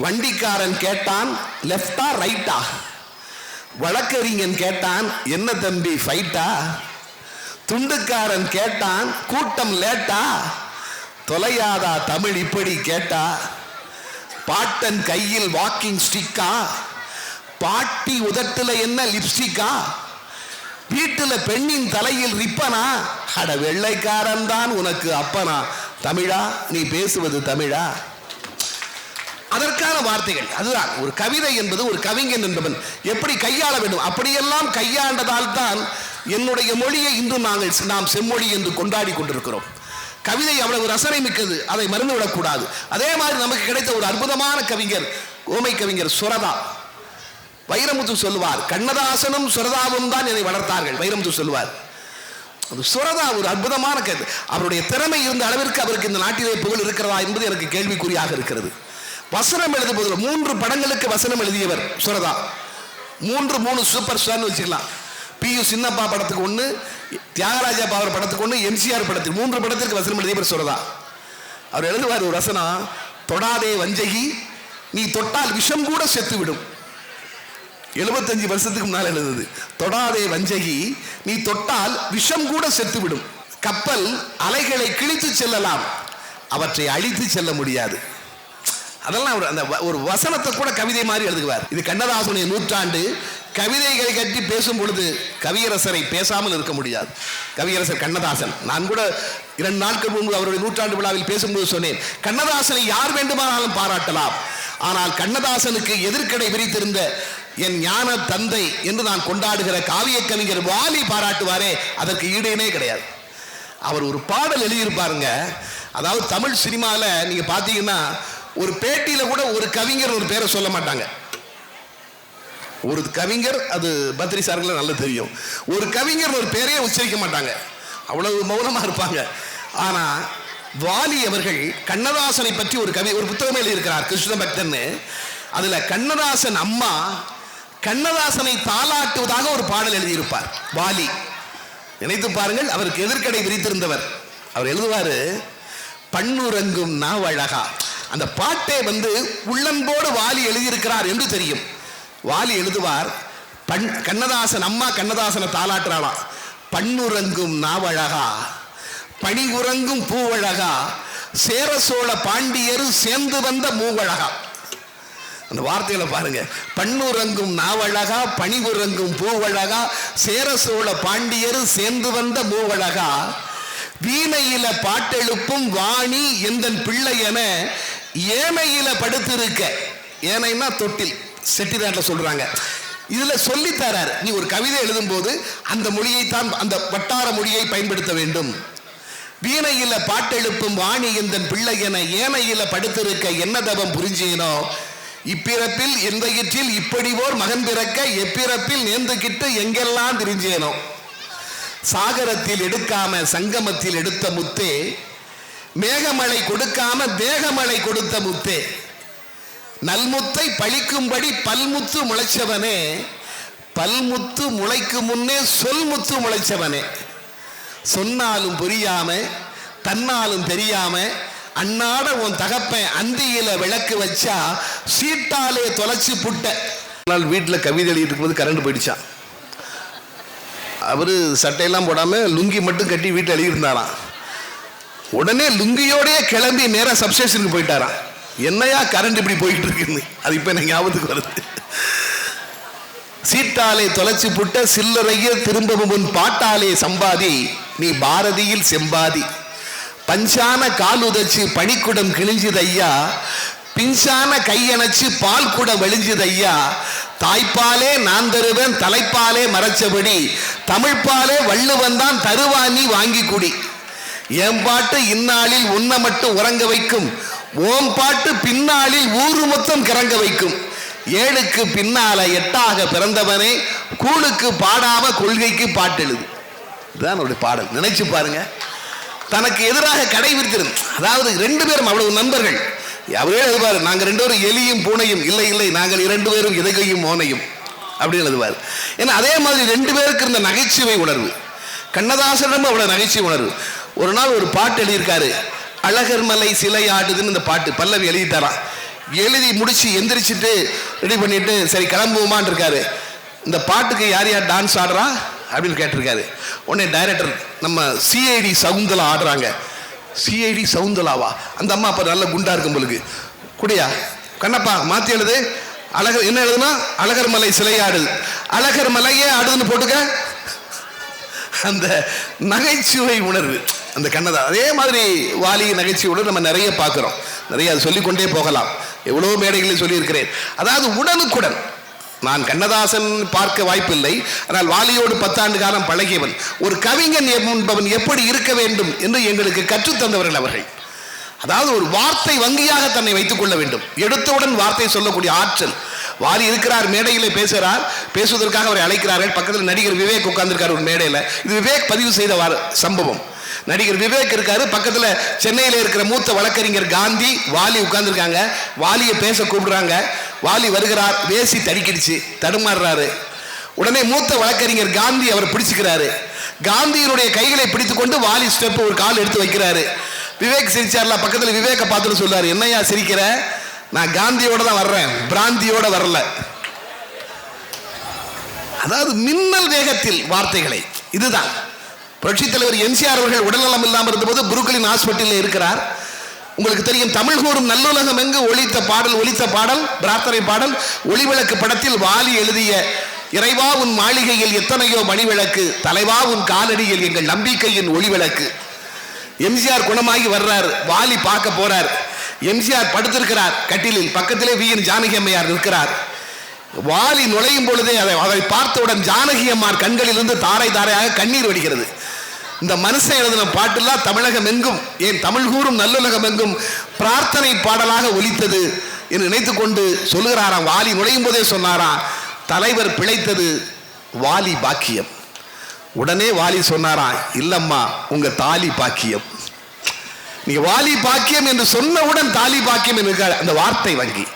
வண்டிக்காரன் கேட்டான் லெஃப்டா ரைட்டா, வழக்கறிஞன் கேட்டான், என்ன தம்பி ஃபைட்டா? துண்டுக்காரன் கேட்டான், கூட்டம் லேட்டா? தொலையாதா தமிழ் இப்படி கேட்டா? பாட்டன் கையில் வாக்கிங் ஸ்டிக்கா? பாட்டி உதட்டுல என்ன லிப்ஸ்டிக்கா? வீட்டுல பெண்ணின் தலையில் ரிப்பனா? அட வெள்ளைக்காரன் தான் உனக்கு அப்பனா? தமிழா, நீ பேசுவது தமிழா? அதற்கான வார்த்தைகள் அதுதான். ஒரு கவிதை என்பது ஒரு கவிஞன் என்பவன் எப்படி கையாள வேண்டும், அப்படியெல்லாம் கையாண்டதால் தான் என்னுடைய மொழியை இன்று நாம் செம்மொழி என்று கொண்டாடி கொண்டிருக்கிறோம். கவிதை அவ்வளவு ரசனை மிக்கது, அதை மறந்துவிடக்கூடாது. அதே மாதிரி நமக்கு கிடைத்த ஒரு அற்புதமான கவிஞர், ஓமை கவிஞர் சுரதா. வைரமுத்து சொல்லுவார், கண்ணதாசனும் சுரதாவும் தான் என்னை வளர்த்தார்கள். வைரமுத்து சொல்லுவார். அது சுரதா ஒரு அற்புதமான அவருடைய திறமை இருந்த அளவிற்கு அவருக்கு இந்த நாட்டிலே புகழ் இருக்கிறதா என்பது எனக்கு கேள்விக்குறியாக இருக்கிறது. வசனம் எழுதும்போது 3 படங்களுக்கு வசனம் எழுதியவர் சுரதா. 3 சூப்பர் ஸ்டார்னு வச்சுக்கலாம். P.U. சின்னப்பா படத்துக்கு 1, தியாகராஜா பாவர் படத்துக்கு 1, MCR படத்துக்கு 3 படத்திற்கு வசனம் எழுதியவர் சுரதா. அவர் எழுதுவார் ஒரு வசனம், தொடாதே வஞ்சகி நீ தொட்டால் விஷம் கூட செத்துவிடும். 75 வருஷத்துக்கு முன்னால் எழுதுது. தொடாதே வஞ்சகி நீ தொட்டால் விஷம் கூட செத்துவிடும். கப்பல் அலைகளை கிழித்து செல்லலாம், அவற்றை அழித்து செல்ல முடியாது. அதெல்லாம் அந்த ஒரு வசனத்தை கூட கவிதை மாதிரி எழுதுவார். இது கண்ணதாசனுடைய நூற்றாண்டு. கவிதைகளை கட்டி பேசும் பொழுது கவியரசரை பேசாமல் இருக்க முடியாது. கவியரசர் கண்ணதாசன். நான் கூட 2 நாட்கள் முன்பு அவருடைய நூற்றாண்டு விழாவில் பேசும்போது சொன்னேன், கண்ணதாசனை யார் வேண்டுமானாலும் பாராட்டலாம், ஆனால் கண்ணதாசனுக்கு எதிர்க்கடை விரித்திருந்த என் ஞான தந்தை என்று நான் கொண்டாடுகிற காவிய கவிஞர் வாலி பாராட்டுவாரே, அதற்கு ஈடேனே கிடையாது. அவர் ஒரு பாடல் எழுதியிருப்பாருங்க. அதாவது தமிழ் சினிமாவில் நீங்க பார்த்தீங்கன்னா ஒரு பேட்டியில கூட ஒரு கவிஞர் ஒரு பேரை சொல்ல மாட்டாங்க. ஒரு கவிஞர், அது பத்ரி சாருக்கு நல்லா தெரியும், ஒரு கவிஞர் ஒரு பேரையே உச்சரிக்க மாட்டாங்க, அவ்வளவு மௌனமா இருப்பாங்க. ஆனா வாலி அவர்கள் கண்ணதாசனை பற்றி ஒரு புத்தகம் எழுதியிருக்கிறார், கிருஷ்ண பக்தன். அதுல கண்ணதாசன் அம்மா கண்ணதாசனை தாளாட்டுவதாக ஒரு பாடல் எழுதியிருப்பார் வாலி. நினைத்து பாருங்கள், அவருக்கு எதிர்க்கடை விரித்திருந்தவர். அவர் எழுதுவாரு, பண்ணுறங்கும் நாவழகா. அந்த பாட்டை உள்ளன்போடு வாலி எழுதியிருக்கிறார் என்று தெரியும். வாலி எழுதுவார், கண்ணதாசன் அம்மா கண்ணதாசனை தாளாட்டுறாளாம். பண்ணுறங்கும் நாவழகா, பணி உறங்கும் பூவழகா, சேர சோழ பாண்டியரு சேர்ந்து வந்த மூவழகா. அந்த வார்த்தைகளை பாருங்க. பண்ணுறங்கும் நாவழகா, பணி உறங்கும் பூவழகா, சேர சோழ பாண்டியரு சேர்ந்து வந்த மூவழகா, வீணையில பாட்டெழுப்பும் வாணி எந்தன் பிள்ளை என ஏனையில படுத்திருக்க. ஏனைன்னா தொட்டில், செட்டிநாட்டில் சொல்றாங்க. இதுல சொல்லி தரார், நீ ஒரு கவிதை எழுதும் போது அந்த மொழியை தான், அந்த வட்டார மொழியை பயன்படுத்த வேண்டும். வீணையில பாட்டெழுப்பும் வாணி எந்தன் பிள்ளை என ஏனையில படுத்திருக்க என்ன தவம் புரிஞ்சேனோ, இப்பிறப்பில் எந்த இற்றில் இப்படி ஓர் மகன் பிறக்க எப்பிறப்பில் நேர்ந்துகிட்டு எங்கெல்லாம் திரிஞ்சேனோ. சாகரத்தில் எடுக்காம சங்கமத்தில் எடுத்த முத்தே, மேகமழை கொடுக்காம தேகமழை கொடுத்த முத்தே, நல்முத்தை பழிக்கும்படி பல்முத்து முளைச்சவனே, பல்முத்து முளைக்கு முன்னே சொல்முத்து முளைச்சவனே, சொன்னாலும் புரியாம தன்னாலும் தெரியாம அன்னாட உன் தகப்பன் அந்தியில விளக்கு வச்சா சீட்டாலே தொலைச்சு புட்ட. வீட்டில் கவிதை எழுதிட்டு இருக்கும்போது கரண்ட் போயிடுச்சான். அவரு சட்டையெல்லாம் போடாம லுங்கி மட்டும் கட்டி வீட்டில் எழுதியிருந்தாராம். உடனே லுங்கியோடய கிளம்பி நேரா சப்ஸ்டேஷனுக்கு போயிட்டாராம். என்னையா கரண்ட் இப்படி போயிட்டு இருக்குன்னு, அது இப்ப எனக்கு ஞாபகத்துக்கு வருது. சீட்டாலே தொலைச்சு புட்ட சில்லறைய திரும்பவும் உன் பாட்டாலே சம்பாதி, நீ பாரதியில் செம்பாதி. பஞ்சான கால் உதச்சு பனிக்குடம் கிழிஞ்சுதையா, பிஞ்சான கையணைச்சு பால் குடம் வெளிஞ்சுதையா, தாய்ப்பாலே நான் தருவேன் தலைப்பாலே மறைச்சபடி, தமிழ்ப்பாலே வள்ளுவன் தான் தருவானி வாங்கி குடி. என் பாட்டு இந்நாளில் உன்னை மட்டும் உறங்க வைக்கும், ஓம் பாட்டு பின்னாளில் ஊரு மொத்தம் கிறங்க வைக்கும். ஏழுக்கு பின்னால எட்டாக பிறந்தவனே, கூழுக்கு பாடாம கொள்கைக்கு பாட்டெழுது. இதுதான் அவருடைய பாடல். நினைச்சு பாருங்க, தனக்கு எதிராக கடை விரித்திருந்த, அதாவது 2 பேரும் அவ்வளவு நண்பர்கள். அவரே எழுதுவார், நாங்க 2 பேரும் எலியும் பூனையும், இல்லை இல்லை நாங்கள் 2 பேரும் எதகையும் மோனையும் அப்படின்னு எழுதுவார். ஏன்னா அதே மாதிரி 2 பேருக்கு இருந்த நகைச்சுவை உணர்வு, கண்ணதாசனிடம் அவ்வளவு நகைச்சுவை உணர்வு. ஒரு நாள் ஒரு பாட்டு எழுதியிருக்காரு, அழகர் மலை சிலை ஆடுதுன்னு. இந்த பாட்டு பல்லவி எழுதிட்டாராம். எழுதி முடிச்சு எந்திரிச்சிட்டு ரெடி பண்ணிட்டு சரி கிளம்புவோமான் இருக்காரு. இந்த பாட்டுக்கு யார் யார் டான்ஸ் ஆடுறா அப்படின்னு கேட்டிருக்காரு. உடனே டைரக்டர் நம்ம சிஐடி சகுந்தலா ஆடுறாங்க. சிஐடி சகுந்தலாவா? அந்த அம்மா அப்போ நல்ல குண்டா இருக்கும் பொழுது குடியா கண்ணப்பா மாற்றி எழுது. அழகர் என்ன எழுதுனா அழகர் மலை சிலையாடுது. அழகர் மலையே ஆடுதுன்னு போட்டுக்க. அந்த நகைச்சுவை உணர்வு அந்த கண்ணதா. அதே மாதிரி வாலி நகைச்சுவை உணர்வு நம்ம நிறைய பார்க்குறோம். நிறைய அது சொல்லிக்கொண்டே போகலாம். எவ்வளோ மேடைகளில் சொல்லியிருக்கிறேன். அதாவது உடனுக்குடன் நான் கண்ணதாசன் பார்க்க வாய்ப்பில்லை. ஆனால் வாலியோடு 10 ஆண்டு காலம் பழகியவன். ஒரு கவிஞன் என்பவன் எப்படி இருக்க வேண்டும் என்று எங்களுக்கு கற்றுத்தந்தவர்கள் அவர்கள். அதாவது ஒரு வார்த்தை வங்கியாக தன்னை வைத்துக் கொள்ள வேண்டும். எடுத்தவுடன் வார்த்தை சொல்லக்கூடிய ஆற்றல். வாலி இருக்கிறார், மேடையில் பேசுகிறார். பேசுவதற்காக அவரை அழைக்கிறார்கள். பக்கத்தில் நடிகர் விவேக் உட்கார்ந்திருக்கார் ஒரு மேடையில். இது விவேக் பதிவு செய்த சம்பவம். நடிகர் விவேக் இருக்காரு, பக்கத்தில் சென்னையில் இருக்கிற மூத்த வழக்கறிஞர் காந்தி, வாலி உட்கார்ந்துருக்காங்க. வாலியை பேச கூப்பிடுறாங்க. வாலி வருகிறார், வேசி தடிக்கிடுச்சு, தடுமாறுறாரு. உடனே மூத்த வழக்கறிஞர் காந்தி அவர் பிடிச்சுக்கிறாரு. காந்தியினுடைய கைகளை பிடித்துக்கொண்டு வாலி ஸ்டெப் ஒரு கால் எடுத்து வைக்கிறாரு. விவேக் சிரிச்சார்ல, பக்கத்தில் விவேக்கை பார்த்துட்டு சொல்றாரு, என்னையா சிரிக்கிற? நான் காந்தியோட தான் வர்றேன், பிராந்தியோட வரல. அதாவது மின்னல் வேகத்தில் வார்த்தைகளை. இதுதான் புரட்சித் தலைவர் எம்ஜிஆர் அவர்கள் உடல்நலம் இல்லாமல் இருந்தபோது புருக்களின் ஹாஸ்பிட்டலில் இருக்கிறார். உங்களுக்கு தெரியும், தமிழ் கூறும் நல்லுலகம் எங்கு ஒலித்த பாடல் பிரார்த்தனை பாடல் ஒளிவிளக்கு படத்தில் வாலி எழுதிய இறைவா உன் மாளிகையில் எத்தனையோ மணிவிளக்கு, தலைவா உன் காலடியில் எங்கள் நம்பிக்கையின் ஒளிவிளக்கு. எம்ஜிஆர் குணமாகி வர்றார். வாலி பார்க்க போறார். எம்ஜிஆர் படுத்திருக்கிறார் கட்டிலில். பக்கத்திலே வி.என். ஜானகி அம்மையார் இருக்கிறார். வாலி நுழையும் பொழுதே அதை பார்த்தவுடன் ஜானகி அம்மார் கண்களிலிருந்து தாரை தாரையாக கண்ணீர் வடிகிறது. இந்த மனுஷன் எழுதின பாட்டெல்லாம் தமிழகம் எங்கும், ஏன் தமிழ் கூறும் நல்லுலகம் எங்கும் பிரார்த்தனை பாடலாக ஒலித்தது என்று நினைத்துக் கொண்டு சொல்லுகிறாராம். வாலி நுழையும் போதே சொன்னாராம், தலைவர் பிழைத்தது வாலி பாக்கியம். உடனே வாலி சொன்னாராம், இல்லம்மா உங்க தாலி பாக்கியம். நீங்க வாலி பாக்கியம் என்று சொன்னவுடன் தாலி பாக்கியம் என்று அந்த வார்த்தை வங்கி.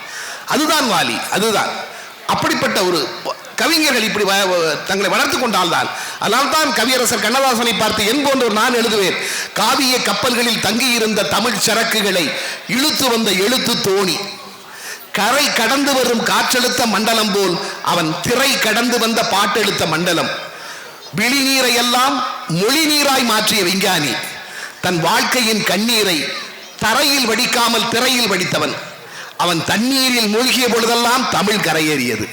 அதுதான் வாலி. அதுதான் அப்படிப்பட்ட ஒரு கவிஞர்கள் இப்படி தங்களை வளர்த்துக் கொண்டால்தான். அதனால்தான் கவியரசர் கண்ணதாசனை பார்த்து என் போன்ற ஒரு நான் எழுதுவேன், காவிய கப்பல்களில் தங்கியிருந்த தமிழ் சரக்குகளை இழுத்து வந்த எழுத்து தோணி, கரை கடந்து வரும் காற்றெழுத்த மண்டலம் போல் அவன் திரை கடந்து வந்த பாட்டெழுத்த மண்டலம், விழிநீரை எல்லாம் மொழி நீராய் மாற்றிய விஞ்ஞானி, தன் வாழ்க்கையின் கண்ணீரை தரையில் வடிக்காமல் திரையில் வடித்தவன், அவன் தண்ணீரில் மூழ்கிய பொழுதெல்லாம் தமிழ் கரையேறியது.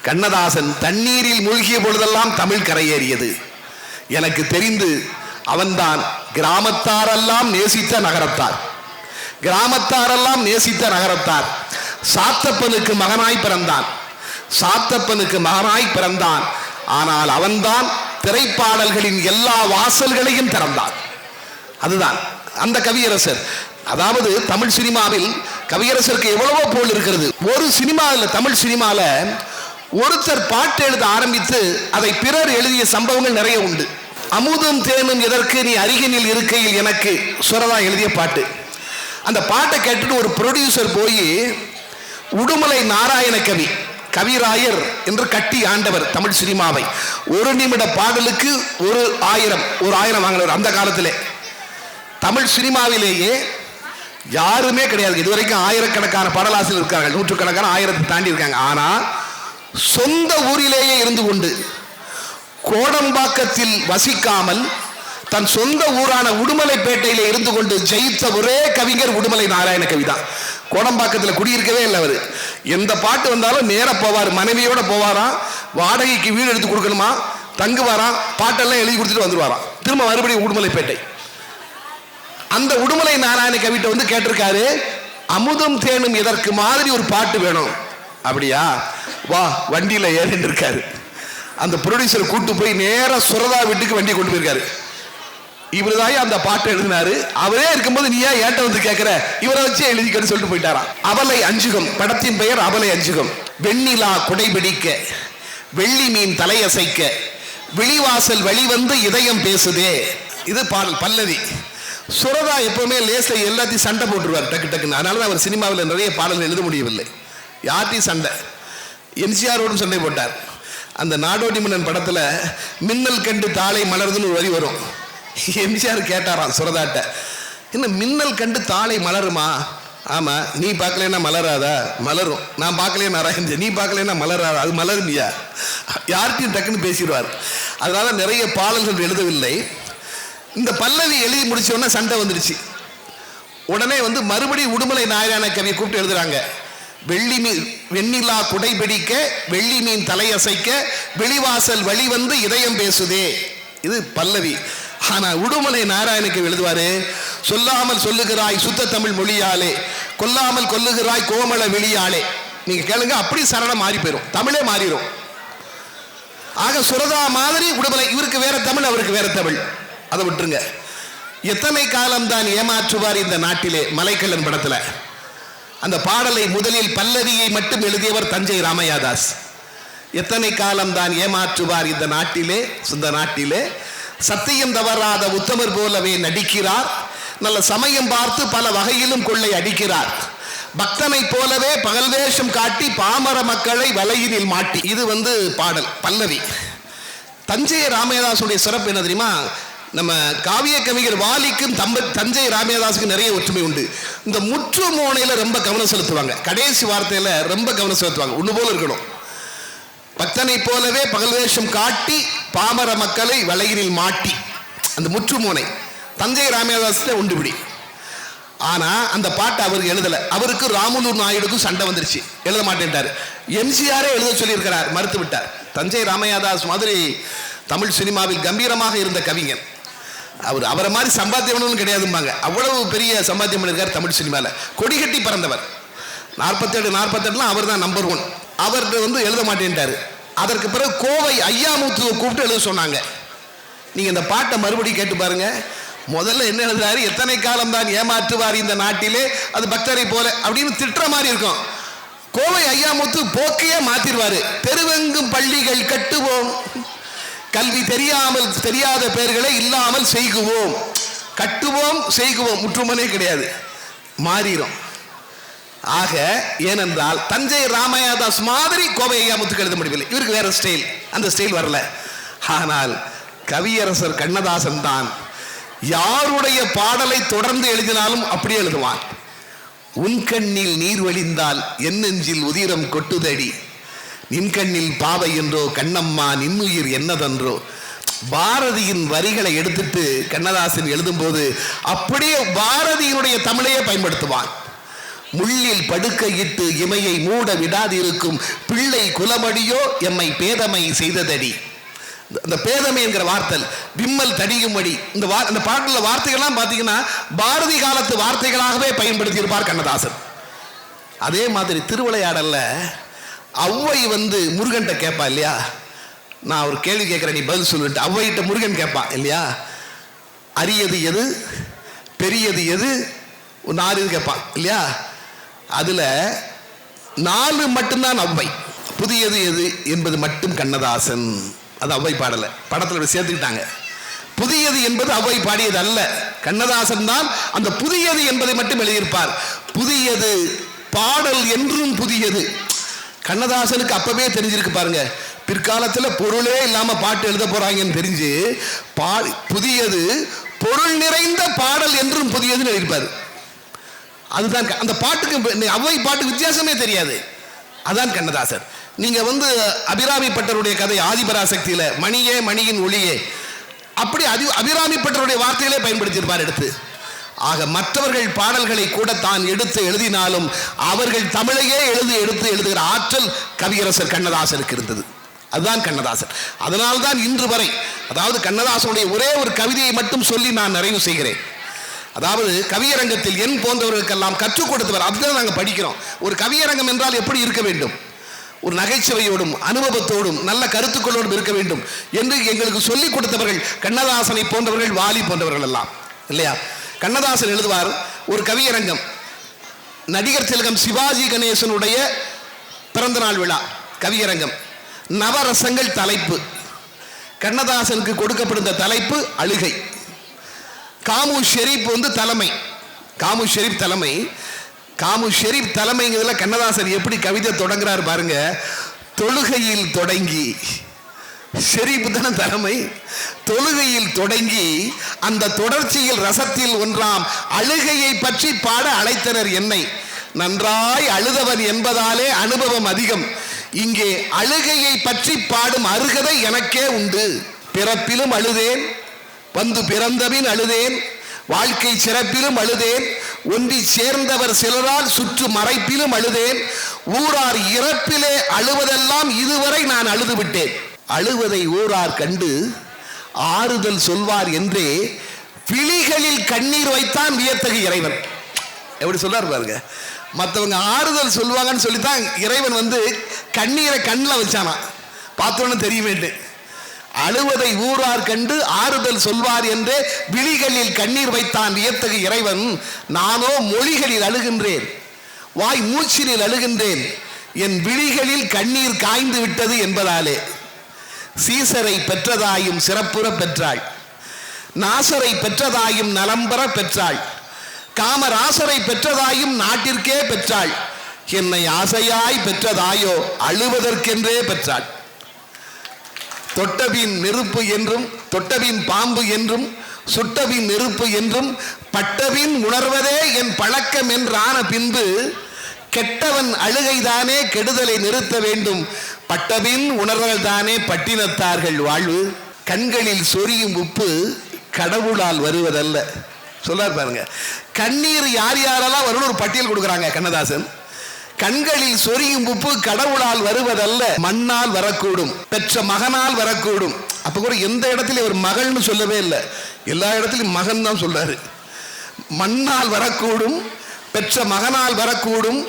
கண்ணதாசன் தண்ணீரில் மூழ்கிய பொழுதெல்லாம் தமிழ் கரையேறியது. எனக்கு தெரிந்து அவன்தான் கிராமத்தாரெல்லாம் நேசித்த நகரத்தார். கிராமத்தாரெல்லாம் நேசித்த நகரத்தார். சாத்தப்பனுக்கு மகனாய் பிறந்தான். சாத்தப்பனுக்கு மகனாய் பிறந்தான். ஆனால் அவன்தான் திரைப்பாடல்களின் எல்லா வாசல்களையும் திறந்தான். அதுதான் அந்த கவியரசர். அதாவது தமிழ் சினிமாவில் கவியரசருக்கு எவ்வளவோ போல் இருக்கிறது. ஒரு சினிமாவில், தமிழ் சினிமாவில் ஒருத்தர் பாட்டு எழுத ஆரம்பித்து அதை பிறர் எழுதிய சம்பவங்கள் நிறைய உண்டு. அமுதும் தேனும் எதற்கு நீ அருகினில் இருக்கையில் எனக்கு சுரதா எழுதிய பாட்டு. அந்த பாட்டை கேட்டுட்டு ஒரு ப்ரொடியூசர் போய் உடுமலை நாராயண கவி, கவிராயர் என்று கட்டி ஆண்டவர் தமிழ் சினிமாவை, 1 நிமிட பாடலுக்கு 1000 வாங்கினவர். அந்த காலத்திலே தமிழ் சினிமாவிலேயே யாருமே கிடையாது. இதுவரைக்கும் ஆயிரக்கணக்கான பாடலாசிரியர் இருக்கார்கள், நூற்றுக்கணக்கான, 1000 தாண்டி இருக்காங்க. ஆனா சொந்த ஊரிலேயே இருந்து கொண்டு கோடம்பாக்கத்தில் வசிக்காமல் தன் சொந்த ஊரான உடுமலைப்பேட்டையில இருந்து கொண்டு ஜெயித்த ஒரே கவிஞர் உடுமலை நாராயண கவி தான். கோடம்பாக்கத்தில் குடியிருக்கவே இல்லை அவர். எந்த பாட்டு வந்தாலும் நேர போவார், மனைவியோட போவாராம். வாடகைக்கு வீடு எடுத்து கொடுக்கணுமா, தங்குவாராம், பாட்டெல்லாம் எழுதி கொடுத்துட்டு வந்துருவாராம். திரும்ப மறுபடியும் உடுமலைப்பேட்டை. அந்த உடுமலை நாராயண கவிட்ட வந்து கேட்டிருக்காரு, அமுதும் தேனும் எதற்கு மாதிரி ஒரு பாட்டு வேணும். அப்படியா, வா வண்டியில ஏறிட்டு இருக்காரு. அந்த ப்ரொடியூசர் கூட்டு போய் நேர சுரதா வீட்டுக்கு வண்டி கொண்டு போயிருக்காரு. இவருதான் அந்த பாட்டை எழுதினாரு. அவரே இருக்கும்போது நீ ஏன் ஏட்ட வந்து கேட்கிற, இவரை வச்சு எழுதிக்கன்னு சொல்லிட்டு போயிட்டாராம். அவலை அஞ்சுகம், படத்தின் பெயர் அவலை அஞ்சுகம். வெண்ணிலா குடைபிடிக்க, வெள்ளி மீன் தலையசைக்க, விழிவாசல் வழிவந்து இதயம் பேசுதே. இது பாடல் பல்லவி. சுரதா எப்பவுமே லேசை எல்லாத்தையும் சண்டை போட்டுருவார் டக்கு டக்குன்னு. அதனாலதான் அவர் சினிமாவில் நிறைய பாடல்கள் எழுத முடியவில்லை. யார்ட்டையும் சண்டை. எம்ஜிஆரோடும் சண்டை போட்டார். அந்த நாடோடி மன்னன் படத்துல மின்னல் கண்டு தாளை மலருதுன்னு ஒரு வரி வரும். எம்ஜிஆர் கேட்டாராம் சுரதாட்ட, என்ன மின்னல் கண்டு தாளை மலருமா ஆமா, நீ பார்க்கலன்னா மலராதா? மலரும். நான் பார்க்கலையே நாராயண், நீ பார்க்கலன்னா மலராதா? அது மலருமியா? யார்கிட்டையும் டக்குன்னு பேசிடுவார். அதனால நிறைய பாடல்கள் எழுதவில்லை. இந்த பல்லவி எழுதி முடிச்ச உடனே சண்டை வந்துடுச்சு. உடனே மறுபடியும் உடுமலை நாராயண கவியை கூப்பிட்டு எழுதுறாங்க. வெள்ளி மீன் வெண்ணிலா குடை பிடிக்க, வெள்ளி மீன் தலையசைக்க, வெளிவாசல் வழி வந்து இதயம் பேசுதே. இது பல்லவி. ஆனா உடுமலை நாராயணுக்கு எழுதுவாரு, சொல்லாமல் சொல்லுகிறாய் சுத்த தமிழ் மொழியாலே, கொல்லாமல் கொல்லுகிறாய் கோமள வெளியாலே. நீங்க கேளுங்க, அப்படி சரணம் மாறி போயிடும், தமிழே மாறிடும். ஆக சுரதா மாதிரி உடுமலை, இவருக்கு வேற தமிழ், அவருக்கு வேற தமிழ். அதை விட்டுருங்க. எத்தனை காலம் தான் ஏமாற்றுவார் இந்த நாட்டிலே, மலைக்கல்லன் படத்துல அந்த பாடலை முதலில் பல்லவியை மட்டும் எழுதியவர் தஞ்சை ராமையாதாஸ். எத்தனை காலம் தான் ஏமாற்றுவார் இந்த நாட்டிலே, சொந்த நாட்டிலே, சத்தியம் தவறாத உத்தமர் போலவே நடிக்கிறார், நல்ல சமயம் பார்த்து பல வகையிலும் கொள்ளை அடிக்கிறார், பக்தனை போலவே பகல் வேஷம் காட்டி பாமர மக்களை வலையினில் மாட்டி. இது பாடல் பல்லவி. தஞ்சை ராமதாசுடைய சிறப்பு என்ன தெரியுமா? நம்ம காவிய கவிஞர் வாலிக்கும் தஞ்சை ராமதாஸுக்கு நிறைய ஒற்றுமை உண்டு. இந்த முற்று மோனையில ரொம்ப கவனம் செலுத்துவாங்க, கடைசி வார்த்தையில ரொம்ப கவனம் செலுத்துவாங்க. ஒண்ணு போல இருக்கணும். பக்தனை போலவே பகல் வேஷம் காட்டி பாமர மக்களை வலையினில் மாட்டி, அந்த முற்று மோனை தஞ்சை ராமதாஸ் உண்டுபிடி. ஆனா அந்த பாட்டு அவருக்கு எழுதல. அவருக்கு ராமுலு நாயுடுக்கும் சண்டை வந்துருச்சு, எழுத மாட்டேன்ட்டார். எம்ஜிஆரே எழுத சொல்லியிருக்கிறார், மறுத்து விட்டார். தஞ்சை ராமதாஸ் மாதிரி தமிழ் சினிமாவில் கம்பீரமாக இருந்த கவிஞன் அவர். அவரை மாதிரி சம்பாத்தியம் கிடையாதும்பாங்க, அவ்வளவு பெரிய சம்பாத்தியம் பண்ணியிருக்கார் தமிழ் சினிமாவில். கொடிகட்டி பறந்தவர். 47 அவர் தான் நம்பர் 1. அவர்கிட்ட எழுத மாட்டேன்ட்டாரு. அதற்கு பிறகு கோவை ஐயாமுத்துவை கூப்பிட்டு எழுத சொன்னாங்க. நீங்க இந்த பாட்டை மறுபடியும் கேட்டு பாருங்க. முதல்ல என்ன எழுதுறாரு? எத்தனை காலம் தான் ஏமாற்றுவார் இந்த நாட்டிலே, அது பக்தரை போல அப்படின்னு திட்டுற மாதிரி இருக்கும். கோவை ஐயாமுத்து போக்கையே மாத்திருவாரு. தெருவெங்கும் பள்ளிகள் கட்டுவோம், கல்வி தெரியாத பெயர்களை இல்லாமல் செய்குவோம். கட்டுவோம் செய்குவோம், முற்றுமனே கிடையாது, மாறிடும். ஆக ஏனென்றால் தஞ்சை ராமதாஸ் மாதிரி கோவை ஐயாமுத்துக்கு எழுத முடியவில்லை. இவருக்கு வேற ஸ்டைல், அந்த ஸ்டைல் வரல. ஆனால் கவியரசர் கண்ணதாசன் தான் யாருடைய பாடலை தொடர்ந்து எழுதினாலும் அப்படியே எழுதுவான். உன் கண்ணில் நீர் வழிந்தால் என் நெஞ்சில் உதிரம் கொட்டுதடி, நின் கண்ணில் பாவை என்றோ கண்ணம்மா நின்னுயிர் என்னதென்றோ. பாரதியின் வரிகளை எடுத்துட்டு கண்ணதாசன் எழுதும்போது அப்படியே பாரதியினுடைய தமிழையே பயன்படுத்துவான். முள்ளில் படுக்கையிட்டு இமையை மூட விடாதிருக்கும் பிள்ளை குலமடியோ எம்மை பேதமை செய்ததடி. இந்த பேதமை என்கிற வார்த்தை, விம்மல் தடியும்படி, இந்த பாட்டுல வார்த்தைகள்லாம் பார்த்தீங்கன்னா பாரதி காலத்து வார்த்தைகளாகவே பயன்படுத்தி இருப்பார் கண்ணதாசன். அதே மாதிரி திருவிளையாடல்ல ஔவை முருகன்கிட்ட கேட்பா இல்லையா, நான் ஒரு கேள்வி கேட்கிறேன் நீ பதில் சொல்லிட்டு, ஔவைகிட்ட முருகன் கேட்பான் இல்லையா, அரியது எது பெரியது எது 4 கேட்பான் இல்லையா. அதுல 4 மட்டும்தான் ஔவை, புதியது எது என்பது மட்டும் கண்ணதாசன். அது ஔவை பாடல, படத்துல சேர்த்துக்கிட்டாங்க. புதியது என்பது ஔவை பாடியது அல்ல, கண்ணதாசன் தான் அந்த புதியது என்பதை மட்டும் எழுதியிருப்பார். புதியது பாடல் என்றும் புதியது. கண்ணதாசனுக்கு அப்பவே தெரிஞ்சிருக்கு பாருங்க, பிற்காலத்தில் பொருளே இல்லாம பாட்டு எழுத போறாங்கன்னு தெரிஞ்சு புதியது பொருள் நிறைந்த பாடல் என்றும் புதியதுன்னு எழுதியிருப்பார். அதுதான் அந்த பாட்டுக்கு, ஔவை பாட்டு வித்தியாசமே தெரியாது. அதான் கண்ணதாசன். நீங்க அபிராமி பட்டருடைய கதை ஆதிபராசக்தியில மணியே மணியின் ஒளியே, அப்படி அபிராமி பட்டருடைய வார்த்தைகளே பயன்படுத்தியிருப்பார் எடுத்து. ஆக மற்றவர்கள் பாடல்களை கூட தான் எடுத்து எழுதினாலும் அவர்கள் தமிழையே எடுத்து எழுதுகிற ஆற்றல் கவியரசர் கண்ணதாசனுக்கு இருந்தது. அதுதான் கண்ணதாசன். அதனால்தான் இன்று வரை, அதாவது கண்ணதாசனுடைய ஒரே ஒரு கவிதையை மட்டும் சொல்லி நான் நிறைவு செய்கிறேன். அதாவது கவியரங்கத்தில் என் போன்றவர்களுக்கெல்லாம் கற்றுக் கொடுத்தவர். அதுதான் நாங்கள் படிக்கிறோம். ஒரு கவியரங்கம் என்றால் எப்படி இருக்க வேண்டும், ஒரு நகைச்சுவையோடும் அனுபவத்தோடும் நல்ல கருத்துக்களோடும் இருக்க வேண்டும் என்று எங்களுக்கு சொல்லிக் கொடுத்தவர்கள் கண்ணதாசனை போன்றவர்கள், வாலி போன்றவர்கள் எல்லாம் இல்லையா. கண்ணதாசன் எழுதுவார், ஒரு கவியரங்கம், நடிகர் திலகம் சிவாஜி கணேசனுடைய பிறந்த நாள் விழா கவியரங்கம், நவரசங்கள் தலைப்பு. கண்ணதாசனுக்கு கொடுக்கப்பட்ட தலைப்பு அழுகை. காமு ஷெரீப் தலைமை, காமு ஷெரீப் தலைமை. காமு ஷெரீப் தலைமைங்கிறதுல கண்ணதாசன் எப்படி கவிதை தொடங்குறார் பாருங்க. தொழுகையில் தொடங்கி செறிவுதான தலைமை. தொழுகையில் தொடங்கி அந்த தொடர்ச்சியில் ரசத்தில் ஒன்றாம் அழுகையை பற்றி பாட அழைத்தனர் என்னை. நன்றாய் அழுதவன் என்பதாலே அனுபவம் அதிகம். இங்கே அழுகையை பற்றி பாடும் அருகதை எனக்கே உண்டு. பிறப்பிலும் அழுதேன், வந்து பிறந்தபின் அழுதேன், வாழ்க்கை சிறப்பிலும் அழுதேன், ஒன்றி சேர்ந்தவர் சிலரால் சுற்று மறைப்பிலும் அழுதேன், ஊரார் இறப்பிலே அழுவதெல்லாம் இதுவரை நான் அழுது விட்டேன். அழுவதை ஊரார் கண்டு ஆறுதல் சொல்வார் என்றே விழிகளில் கண்ணீர் வைத்தான் வியத்தகு இறைவன். எப்படி சொல்றாரு பாருங்க. மற்றவங்க ஆறுதல் சொல்லுவாங்கன்னு சொல்லித்தான் இறைவன் வந்து கண்ணீரை கண்ணில் வச்சானா, பார்த்தோன்னு தெரியுமேட்டு. அழுவதை ஊரார் கண்டு ஆறுதல் சொல்வார் என்றே விழிகளில் கண்ணீர் வைத்தான் வியத்தகு இறைவன். நானோ மொழிகளில் அழுகின்றேன், வாய் மூச்சினில் அழுகின்றேன், என் விழிகளில் கண்ணீர் காய்ந்து விட்டது என்பதாலே. சீசரை பெற்றதாயும் சிறப்புற பெற்றாள், நாசரை பெற்றதாயும் நலம்பெற பெற்றாள், காமராசரை பெற்றதாயும் நாட்டிற்கே பெற்றாள், என்னை ஆசையாய் பெற்றதாயோ அழுவதற்கென்றே பெற்றாள். தொட்டபின் நெருப்பு என்றும் தொட்டபின் பாம்பு என்றும் சுட்டபின் நெருப்பு என்றும் பட்டபின் உணர்வதே என் பழக்கம் என்றான பின்பு கெட்டவன் அழுகைதானே கெடுதலை நிறுத்த வேண்டும், பட்டபின் உணர்வல் தானே பட்டினத்தார்கள் வாழ்வு. கண்களில் சொரியும் உப்பு கடவுளால் வருவதல்ல. சொல்லார் பாருங்க. கண்ணீர் யார் யாரெல்லாம் வரும்னு ஒரு பட்டியல் கொடுக்குறாங்க கண்ணதாசன். கண்களில் சொரியும் உப்பு கடவுளால் வருவதல்ல, மண்ணால் வரக்கூடும், பெற்ற மகனால் வரக்கூடும். அப்ப கூட எந்த இடத்துல ஒரு மகள்னு சொல்லவே இல்லை, எல்லா இடத்துலையும் மகன் தான் சொல்றாரு. மண்ணால் வரக்கூடும், பெற்ற மகனால் வரக்கூடும்,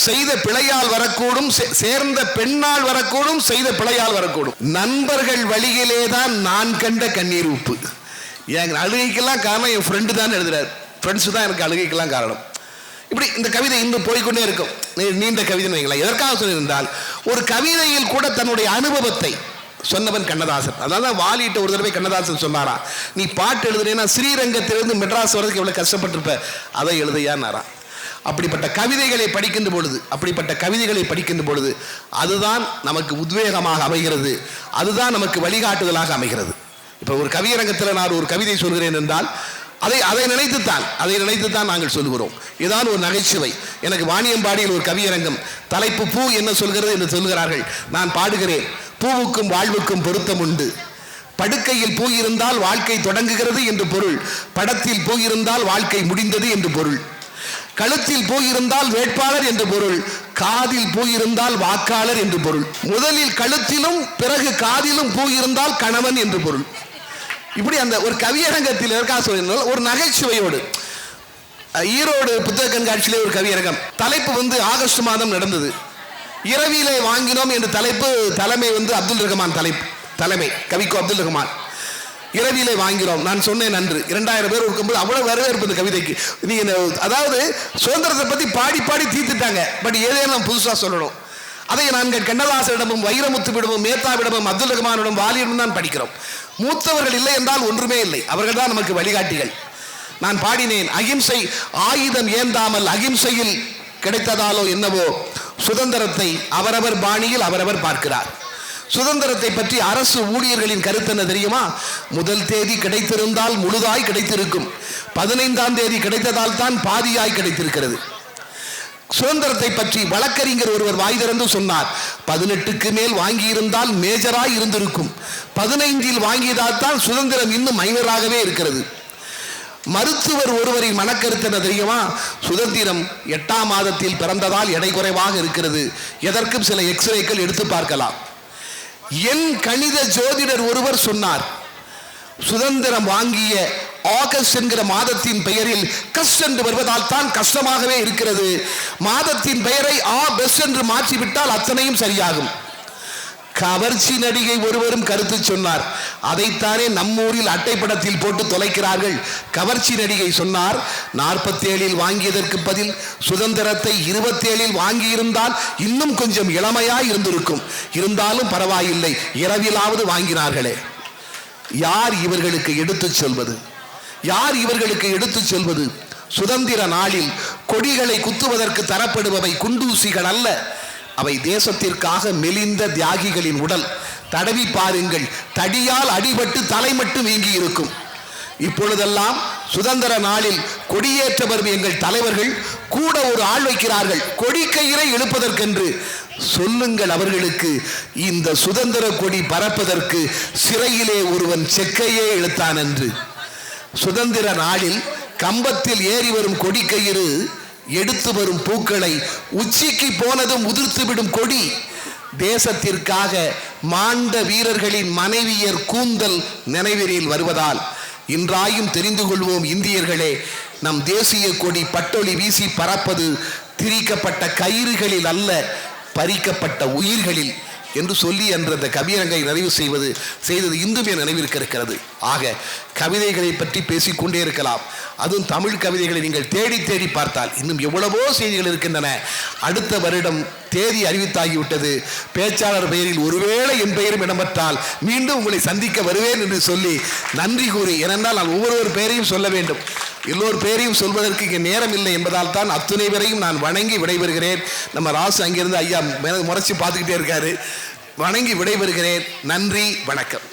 செய்த பிழையால் வரக்கூடும், சேர்ந்த பெண்ணால் வரக்கூடும், செய்த பிழையால் வரக்கூடும். நண்பர்கள் வழியிலே தான் நான் கண்ட கண்ணீர் உப்பு. என் அழுகைக்கெல்லாம் காரணம் என் ஃப்ரெண்டு தான் எழுதுறாரு. ஃப்ரெண்ட்ஸ் தான் எனக்கு அழுகைக்கெல்லாம் காரணம். இப்படி இந்த கவிதை இன்னும் போய்கொண்டே இருக்கும். நீண்ட கவிதை வைக்கலாம். எதற்காக சொல்லியிருந்தால் ஒரு கவிதையில் கூட தன்னுடைய அனுபவத்தை சொன்னவன் கண்ணதாசன். அதான் வாலிட்ட ஒரு தடவை கண்ணதாசன் சொன்னாரா, நீ பாட்டு எழுதுறேன்னா ஸ்ரீரங்கத்திலிருந்து மெட்ராஸ் வரதுக்கு எவ்வளவு கஷ்டப்பட்டிருப்ப, அதை எழுதையான்னாரா. அப்படிப்பட்ட கவிதைகளை படிக்கின்ற பொழுது அதுதான் நமக்கு உத்வேகமாக அமைகிறது, அதுதான் நமக்கு வழிகாட்டுதலாக அமைகிறது. இப்போ ஒரு கவியரங்கத்தில் நான் ஒரு கவிதை சொல்கிறேன் என்றால் அதை நினைத்துத்தான் நாங்கள் சொல்கிறோம். இதான் ஒரு நகைச்சுவை. எனக்கு வாணியம்பாடியில் ஒரு கவியரங்கம், தலைப்பு பூ என்ன சொல்கிறது என்று சொல்கிறார்கள். நான் பாடுகிறேன், பூவுக்கும் வாழ்வுக்கும் பொருத்தம் உண்டு, படுக்கையில் பூ இருந்தால் வாழ்க்கை தொடங்குகிறது என்று பொருள், படத்தில் பூ இருந்தால் வாழ்க்கை முடிந்தது என்று பொருள், கழுத்தில் பூ இருந்தால் வேட்பாளர் என்று பொருள், காதில் பூ இருந்தால் வாக்காளர் என்று பொருள், முதலில் கழுத்திலும் பிறகு காதிலும் பூ இருந்தால் கணவன் என்று பொருள். இப்படி அந்த ஒரு கவியரங்கத்தில் ஒரு நகைச்சுவையோடு ஈரோடு புத்தக கண்காட்சியிலே ஒரு கவியரங்கம். தலைப்பு வந்து ஆகஸ்ட் மாதம் நடந்தது. இரவிலே வாங்கினோம் என்ற தலைப்பு. தலைமை வந்து அப்துல் ரஹ்மான். தலைமை கவிக்கோ அப்துல் ரஹ்மான். இரவிலே வாங்கிறோம். நான் சொன்னேன் நன்று 2000 பேர் இருக்கும்போது அவ்வளவு வரவேற்பு இந்த கவிதைக்கு. நீங்க அதாவது சுதந்திரத்தை பத்தி பாடி பாடி தீர்த்துட்டாங்க. பட் ஏதேனும் புதுசா சொல்லணும். அதை நாங்கள் கண்ணதாசனிடமும் வைரமுத்துவிடமும் மேத்தாவிடமும் அப்துல் ரஹ்மானிடம் வாலியிடம் தான் படிக்கிறோம். மூத்தவர்கள் இல்லை என்றால் ஒன்றுமே இல்லை. அவர்கள் தான் நமக்கு வழிகாட்டிகள். நான் பாடினேன், அகிம்சை ஆயுதம் ஏந்தாமல் அகிம்சையில் கிடைத்ததாலோ என்னவோ சுதந்திரத்தை அவரவர் பாணியில் அவரவர் பார்க்கிறார். சுதந்திரத்தை பற்றி அரசு ஊழியர்களின் கருத்து என்ன தெரியுமா? முதல் தேதி கிடைத்திருந்தால் முழுதாய் கிடைத்திருக்கும், 15ஆம் தேதி கிடைத்ததால் தான் பாதியாய் கிடைத்திருக்கிறது. சுதந்திரத்தை பற்றி வழக்கறிஞர் ஒருவர் வாய் திறந்து சொன்னார், 18க்கு மேல் வாங்கியிருந்தால் மேஜராய் இருந்திருக்கும், 15இல் வாங்கியதால் தான் சுதந்திரம் இன்னும் மைனராகவே இருக்கிறது. மருத்துவர் ஒருவரின் மனக்கருத்து என்ன தெரியுமா? சுதந்திரம் 8ஆம் மாதத்தில் பிறந்ததால் எடை குறைவாக இருக்கிறது, எதற்கும் சில எக்ஸ்ரேக்கள் எடுத்து பார்க்கலாம். என் கணித ஜோதிடர் ஒருவர் சொன்னார், சுதந்திரம் வாங்கிய ஆகஸ்ட் என்கிற மாதத்தின் பெயரில் கஸ்ட் என்று வருவதால் தான் கஷ்டமாகவே இருக்கிறது, மாதத்தின் பெயரை பெஸ்ட் என்று மாற்றிவிட்டால் அத்தனையும் சரியாகும். கவர்ச்சி நடிகை ஒருவரும் கருத்து சொன்னார். அதைத்தானே நம்மூரில் அட்டைப்படத்தில் போட்டு தொலைக்கிறார்கள். கவர்ச்சி நடிகை சொன்னார், 47இல் வாங்கியதற்கு பதில் சுதந்திரத்தை 27இல் வாங்கியிருந்தால் இன்னும் கொஞ்சம் இளமையாய் இருந்திருக்கும், இருந்தாலும் பரவாயில்லை, இரவிலாவது வாங்கினார்களே. யார் இவர்களுக்கு எடுத்துச் சொல்வது? யார் இவர்களுக்கு எடுத்துச் சொல்வது? சுதந்திர நாளில் கொடிகளை குத்துவதற்கு தரப்படுபவை குண்டூசிகள் அல்ல, அவை தேசத்திற்காக மெலிந்த தியாகிகளின் உடல். தடவி பாருங்கள், தடியால் அடிபட்டு தலை மட்டும் வீங்கி இருக்கும். இப்பொழுதெல்லாம் சுதந்திர நாளில் கொடியேற்ற வரும் எங்கள் தலைவர்கள் கூட ஒரு ஆள் வைக்கிறார்கள் கொடிக்கயிறை இழுப்பதற்கென்று. சொல்லுங்கள் அவர்களுக்கு, இந்த சுதந்திர கொடி பறப்பதற்கு சிறையிலே ஒருவன் செக்கையே இழுத்தான் என்று. சுதந்திர நாளில் கம்பத்தில் ஏறி வரும் கொடிக்கயிறு எடுத்து வரும் பூக்களை உச்சிக்கு போனதும் உதிர்த்துவிடும் கொடி. தேசத்திற்காக மாண்ட வீரர்களின் மனைவியர் கூந்தல் நினைவிரில் வருவதால் இன்றாயும் தெரிந்து கொள்வோம் இந்தியர்களே, நம் தேசிய கொடி பட்டொளி வீசி பறப்பது திரிக்கப்பட்ட கயிறுகளில் அல்ல, பறிக்கப்பட்ட உயிர்களில் என்று சொல்லி அன்று அந்த கவியரங்கை நிறைவு செய்தது இந்துமே நினைவிருக்க இருக்கிறது. ஆக கவிதைகளை பற்றி பேசிக்கொண்டே இருக்கலாம். அதுவும் தமிழ் கவிதைகளை நீங்கள் தேடி தேடி பார்த்தால் இன்னும் எவ்வளவோ செய்திகள் இருக்கின்றன. அடுத்த வருடம் தேதி அறிவித்தாகிவிட்டது. பேச்சாளர் பெயரில் ஒருவேளை என் பெயரும் இடம்பெற்றால் மீண்டும் உங்களை சந்திக்க வருவேன் என்று சொல்லி நன்றி கூறி, ஏனென்றால் நான் ஒவ்வொரு பெயரையும் சொல்ல வேண்டும், எல்லோரு பேரையும் சொல்வதற்கு இங்கே நேரம் இல்லை என்பதால் தான் அத்துணை பேரையும் நான் வணங்கி விடைபெறுகிறேன். நம்ம ராசு அங்கிருந்து ஐயா முறைச்சி பார்த்துக்கிட்டே இருக்காரு. வணங்கி விடைபெறுகிறேன். நன்றி, வணக்கம்.